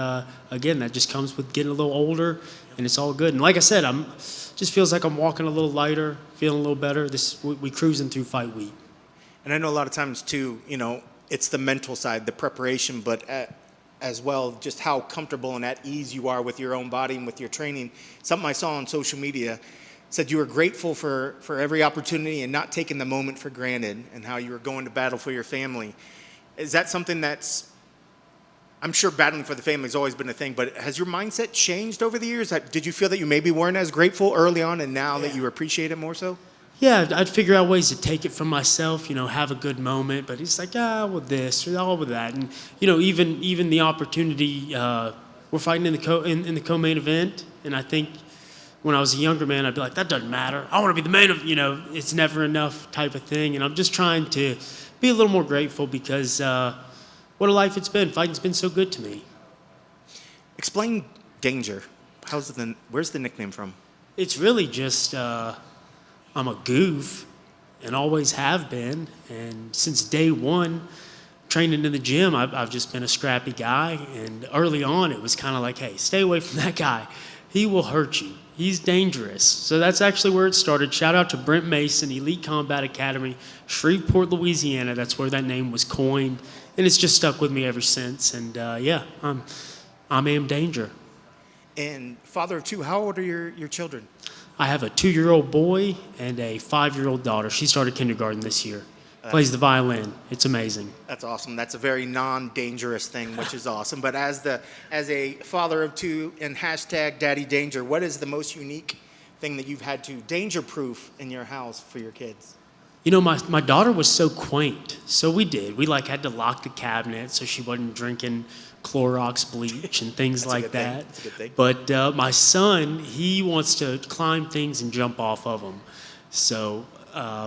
again, that just comes with getting a little older, and it's all good. And like I said, just feels like I'm walking a little lighter, feeling a little better. We cruising through fight week. And I know a lot of times too, it's the mental side, the preparation, but as well, just how comfortable and at ease you are with your own body and with your training. Something I saw on social media said you were grateful for every opportunity and not taking the moment for granted, and how you were going to battle for your family. Is that something that's, I'm sure battling for the family has always been a thing, but has your mindset changed over the years? Did you feel that you maybe weren't as grateful early on, and now that you appreciate it more so? Yeah, I'd figure out ways to take it from myself, have a good moment, but it's like, with this or with that. And, even the opportunity, we're fighting in the co-main event, and I think when I was a younger man, I'd be like, that doesn't matter. I want to be the main of, it's never enough type of thing. And I'm just trying to be a little more grateful because, what a life it's been. Fighting's been so good to me. Explain Danger. Where's the nickname from? It's really just I'm a goof and always have been. And since day one, training in the gym, I've just been a scrappy guy. And early on, it was kind of like, hey, stay away from that guy. He will hurt you. He's dangerous. So that's actually where it started. Shout out to Brent Mason, Elite Combat Academy, Shreveport, Louisiana. That's where that name was coined. And it's just stuck with me ever since. And yeah, I'm Am Danger. And father of two, how old are your children? I have a 2-year-old boy and a 5-year-old daughter. She started kindergarten this year. Plays the violin. It's amazing. That's awesome. That's a very non-dangerous thing, which is awesome. But as a father of two and hashtag Daddy Danger, what is the most unique thing that you've had to danger-proof in your house for your kids? You know, my daughter was so quaint. So we had to lock the cabinet so she wasn't drinking Clorox bleach and things like that. That's a good thing. But my son, he wants to climb things and jump off of them. So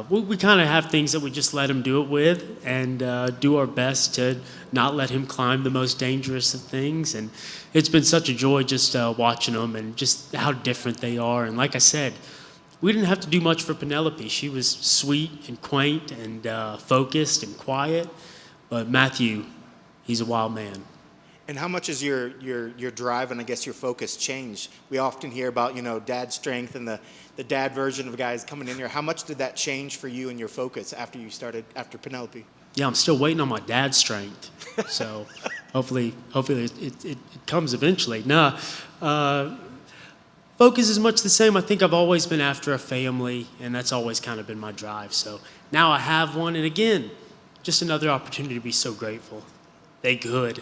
we kind of have things that we just let him do it with and do our best to not let him climb the most dangerous of things. And it's been such a joy just watching them and just how different they are. And like I said, we didn't have to do much for Penelope. She was sweet and quaint and focused and quiet. But Matthew, he's a wild man. And how much has your drive and I guess your focus changed? We often hear about, dad strength and the dad version of guys coming in here. How much did that change for you and your focus after Penelope? Yeah, I'm still waiting on my dad's strength. So hopefully it comes eventually. Focus is much the same. I think I've always been after a family, and that's always kind of been my drive. So now I have one, and again, just another opportunity to be so grateful. They good.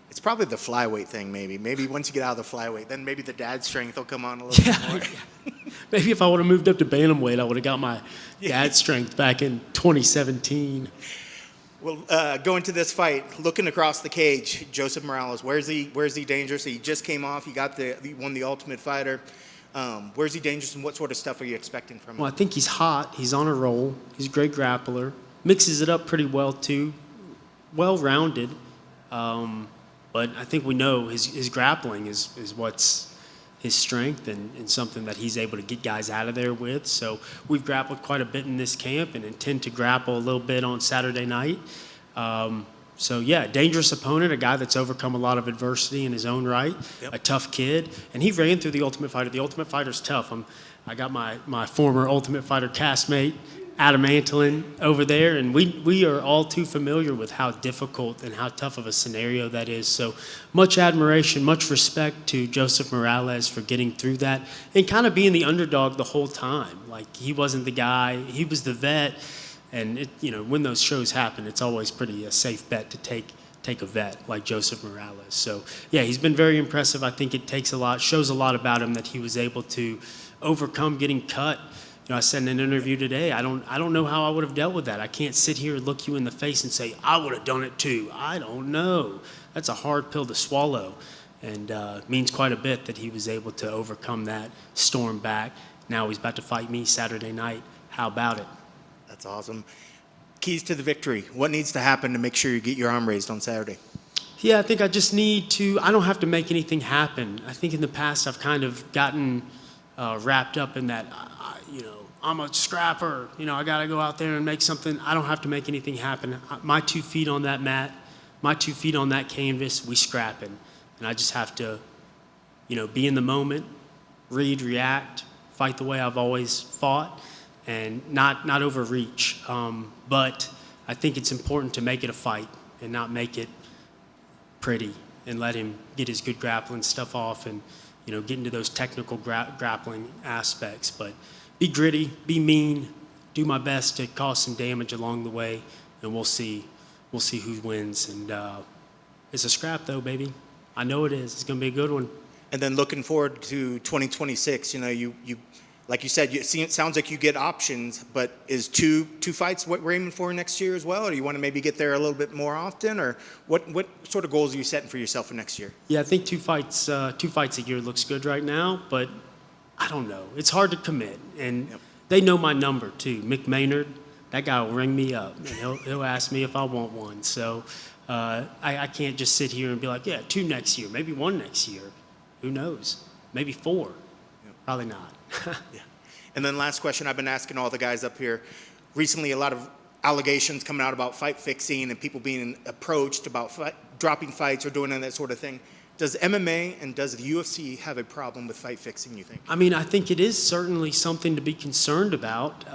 It's probably the flyweight thing, maybe. Maybe once you get out of the flyweight, then maybe the dad strength will come on a little bit more. Maybe if I would have moved up to bantamweight, I would have got my dad strength back in 2017. Well, going to this fight, looking across the cage, Joseph Morales, where's he dangerous? He just came off. He won the Ultimate Fighter. Where's he dangerous, and what sort of stuff are you expecting from him? Well, I think he's hot. He's on a roll. He's a great grappler. Mixes it up pretty well, too. Well-rounded. But I think we know his grappling is what's his strength and something that he's able to get guys out of there with. So we've grappled quite a bit in this camp and intend to grapple a little bit on Saturday night. So yeah, dangerous opponent, a guy that's overcome a lot of adversity in his own right, a tough kid. And he ran through the Ultimate Fighter. The Ultimate Fighter's tough. I got my former Ultimate Fighter castmate, Adam Antolin, over there, and we are all too familiar with how difficult and how tough of a scenario that is. So much admiration, much respect to Joseph Morales for getting through that and kind of being the underdog the whole time. Like, he wasn't the guy, he was the vet, and when those shows happen, it's always pretty a safe bet to take a vet like Joseph Morales. So yeah, he's been very impressive. I think it shows a lot about him that he was able to overcome getting cut. I said in an interview today, I don't know how I would have dealt with that. I can't sit here and look you in the face and say, I would have done it too. I don't know. That's a hard pill to swallow. And means quite a bit that he was able to overcome that, storm back. Now he's about to fight me Saturday night. How about it? That's awesome. Keys to the victory. What needs to happen to make sure you get your arm raised on Saturday? Yeah, I think I just I don't have to make anything happen. I think in the past I've kind of gotten wrapped up in that, I'm a scrapper. I got to go out there and make something. I don't have to make anything happen. My 2 feet on that mat, my 2 feet on that canvas, we scrapping. And I just have to, be in the moment, read, react, fight the way I've always fought, and not overreach. But I think it's important to make it a fight and not make it pretty and let him get his good grappling stuff off and, get into those technical grappling aspects. But be gritty, be mean, do my best to cause some damage along the way, and we'll see who wins. And it's a scrap, though, baby. I know it is. It's going to be a good one. And then looking forward to 2026, you like you said, it sounds like you get options, but is two fights what we're aiming for next year as well? Or do you want to maybe get there a little bit more often? Or what sort of goals are you setting for yourself for next year? Yeah, I think two fights a year looks good right now, but – I don't know. It's hard to commit. And they know my number, too. Mick Maynard, that guy will ring me up and he'll ask me if I want one. So I can't just sit here and be like, yeah, 2 next year, maybe 1 next year. Who knows? Maybe 4. Probably not. Yeah. And then last question I've been asking all the guys up here. Recently, a lot of allegations coming out about fight fixing and people being approached about dropping fights or doing that sort of thing. Does MMA and does the UFC have a problem with fight fixing, you think? I mean, I think it is certainly something to be concerned about,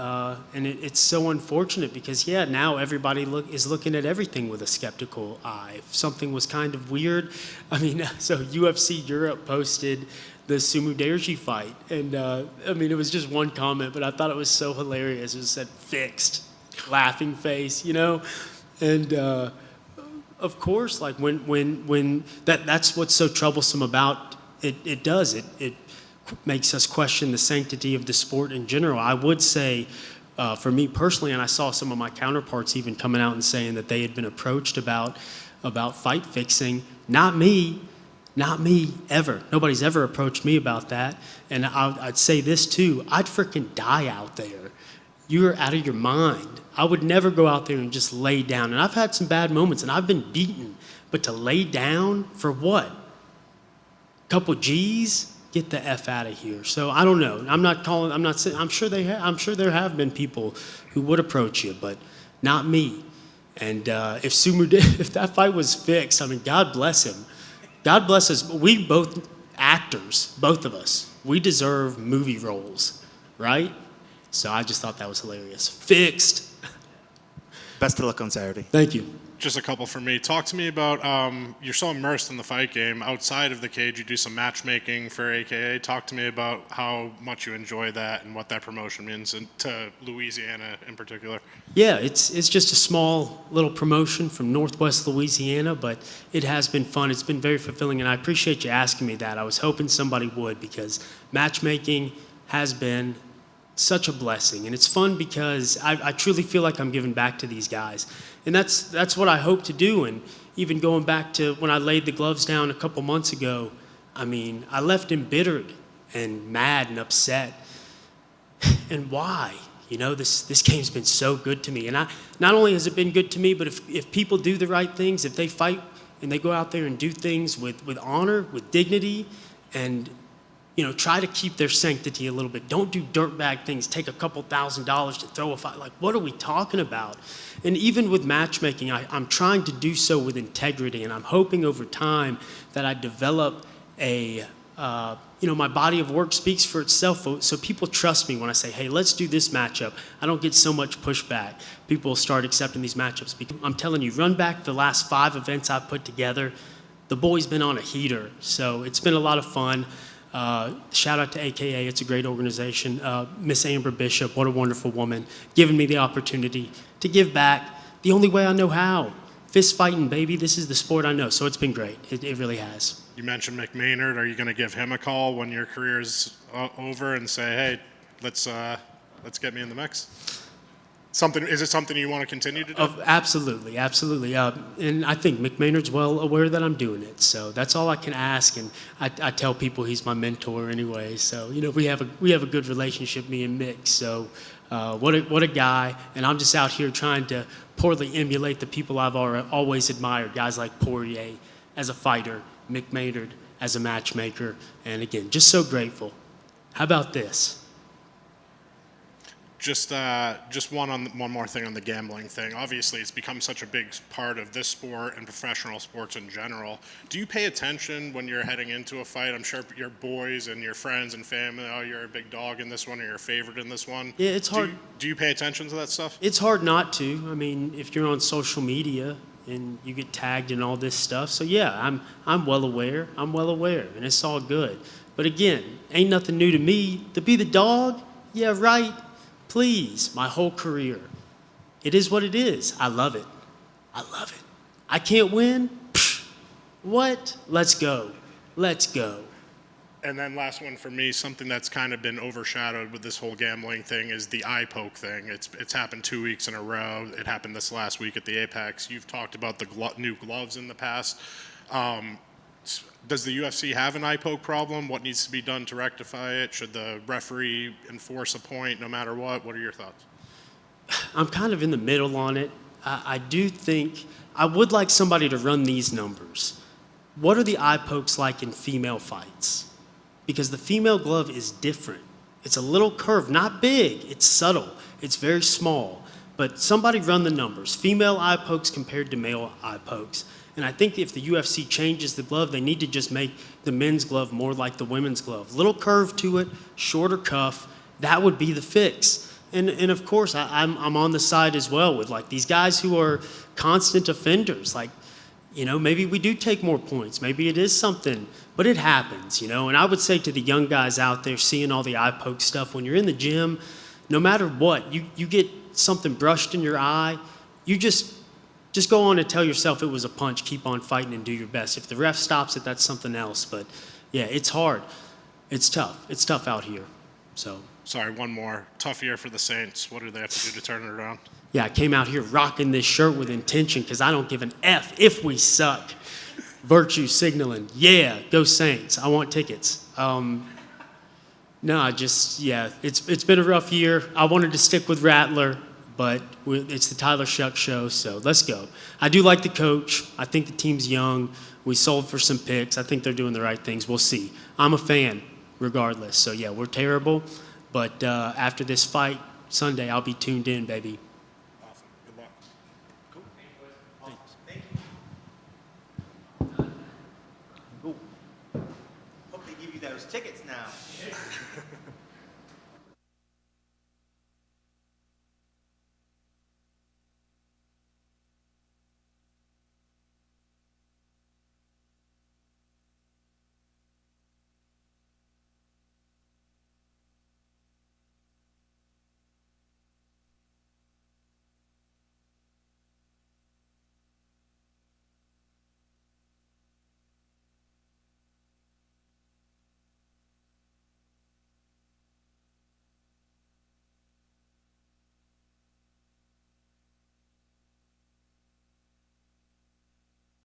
and it's so unfortunate because, yeah, now everybody is looking at everything with a skeptical eye. If something was kind of weird, I mean, so UFC Europe posted the Sumu Derji fight, and I mean, it was just one comment, but I thought it was so hilarious. It said "fixed," laughing face, you know, and of course, like when that's what's so troublesome about it. It makes us question the sanctity of the sport in general. I would say, for me personally, and I saw some of my counterparts even coming out and saying that they had been approached about fight fixing. Not me ever. Nobody's ever approached me about that. And I'd say this too: I'd freaking die out there. You're out of your mind. I would never go out there and just lay down. And I've had some bad moments, and I've been beaten. But to lay down for what? Couple G's? Get the F out of here. So I don't know. I'm not saying. I'm sure there have been people who would approach you, but not me. And if that fight was fixed, I mean, God bless him. God bless us. We both actors, both of us. We deserve movie roles, right? So I just thought that was hilarious. Fixed. Best of luck on Saturday. Thank you. Just a couple from me. Talk to me about, you're so immersed in the fight game. Outside of the cage, you do some matchmaking for AKA. Talk to me about how much you enjoy that and what that promotion means to Louisiana in particular. Yeah, it's just a small little promotion from Northwest Louisiana, but it has been fun. It's been very fulfilling, and I appreciate you asking me that. I was hoping somebody would, because matchmaking has been such a blessing, and it's fun because I truly feel like I'm giving back to these guys, and that's what I hope to do. And even going back to when I laid the gloves down a couple months ago, I mean, I left embittered and mad and upset. And why? You know, this game's been so good to me, and not only has it been good to me, but if people do the right things, if they fight and they go out there and do things with honor, with dignity, and you know, try to keep their sanctity a little bit. Don't do dirtbag things. Take a couple $1,000s to throw a fight. Like, what are we talking about? And even with matchmaking, I'm trying to do so with integrity, and I'm hoping over time that I develop my body of work speaks for itself, so people trust me when I say, hey, let's do this matchup. I don't get so much pushback. People start accepting these matchups. Because I'm telling you, run back the last 5 events I've put together, the boy's been on a heater. So it's been a lot of fun. Shout out to AKA, it's a great organization. Miss Amber Bishop, what a wonderful woman, giving me the opportunity to give back the only way I know how. Fist fighting, baby, this is the sport I know, so it's been great. It really has. You mentioned McMaynard. Are you going to give him a call when your career is over and say, hey, let's get me in the mix? Is it something you want to continue to do? Absolutely. And I think McMaynard's well aware that I'm doing it. So that's all I can ask. And I tell people he's my mentor anyway. So, you know, we have a good relationship, me and Mick. So what a guy. And I'm just out here trying to poorly emulate the people I've always admired. Guys like Poirier as a fighter, Mick Maynard as a matchmaker. And again, just so grateful. How about this? Just one more thing on the gambling thing. Obviously, it's become such a big part of this sport and professional sports in general. Do you pay attention when you're heading into a fight? I'm sure your boys and your friends and family, oh, you're a big dog in this one or you're a favorite in this one. Yeah, it's hard. Do you pay attention to that stuff? It's hard not to. I mean, if you're on social media and you get tagged in all this stuff. So yeah, I'm well aware. And it's all good. But again, ain't nothing new to me. To be the dog, yeah, right. Please, my whole career. It is what it is. I love it. I can't win? Psh, what? Let's go. And then last one for me, something that's kind of been overshadowed with this whole gambling thing is the eye poke thing. It's happened 2 weeks in a row. It happened this last week at the Apex. You've talked about the new gloves in the past. Does the UFC have an eye poke problem? What needs to be done to rectify it? Should the referee enforce a point no matter what? What are your thoughts? I'm kind of in the middle on it. I do think I would like somebody to run these numbers. What are the eye pokes like in female fights? Because the female glove is different. It's a little curved, not big, it's subtle, it's very small. But somebody run the numbers. Female eye pokes compared to male eye pokes. And I think if the UFC changes the glove, they need to just make the men's glove more like the women's glove. Little curve to it, shorter cuff, that would be the fix. And of course, I'm on the side as well with like these guys who are constant offenders. Like, you know, maybe we do take more points. Maybe it is something, but it happens, you know. And I would say to the young guys out there seeing all the eye poke stuff, when you're in the gym, no matter what, you get something brushed in your eye, you just go on and tell yourself it was a punch, keep on fighting and do your best. If the ref stops it, that's something else. But yeah, it's hard. It's tough. It's tough out here. So. Sorry, one more. Tough year for the Saints. What do they have to do to turn it around? Yeah, I came out here rocking this shirt with intention because I don't give an F if we suck. Virtue signaling. Yeah, go Saints. I want tickets. No, it's been a rough year. I wanted to stick with Rattler, but it's the Tyler Shuck show, so let's go. I do like the coach. I think the team's young. We sold for some picks. I think they're doing the right things. We'll see. I'm a fan regardless. So, yeah, we're terrible. But after this fight Sunday, I'll be tuned in, baby. Awesome. Good luck. Cool. Thank you. Cool. Hope they give you those tickets now.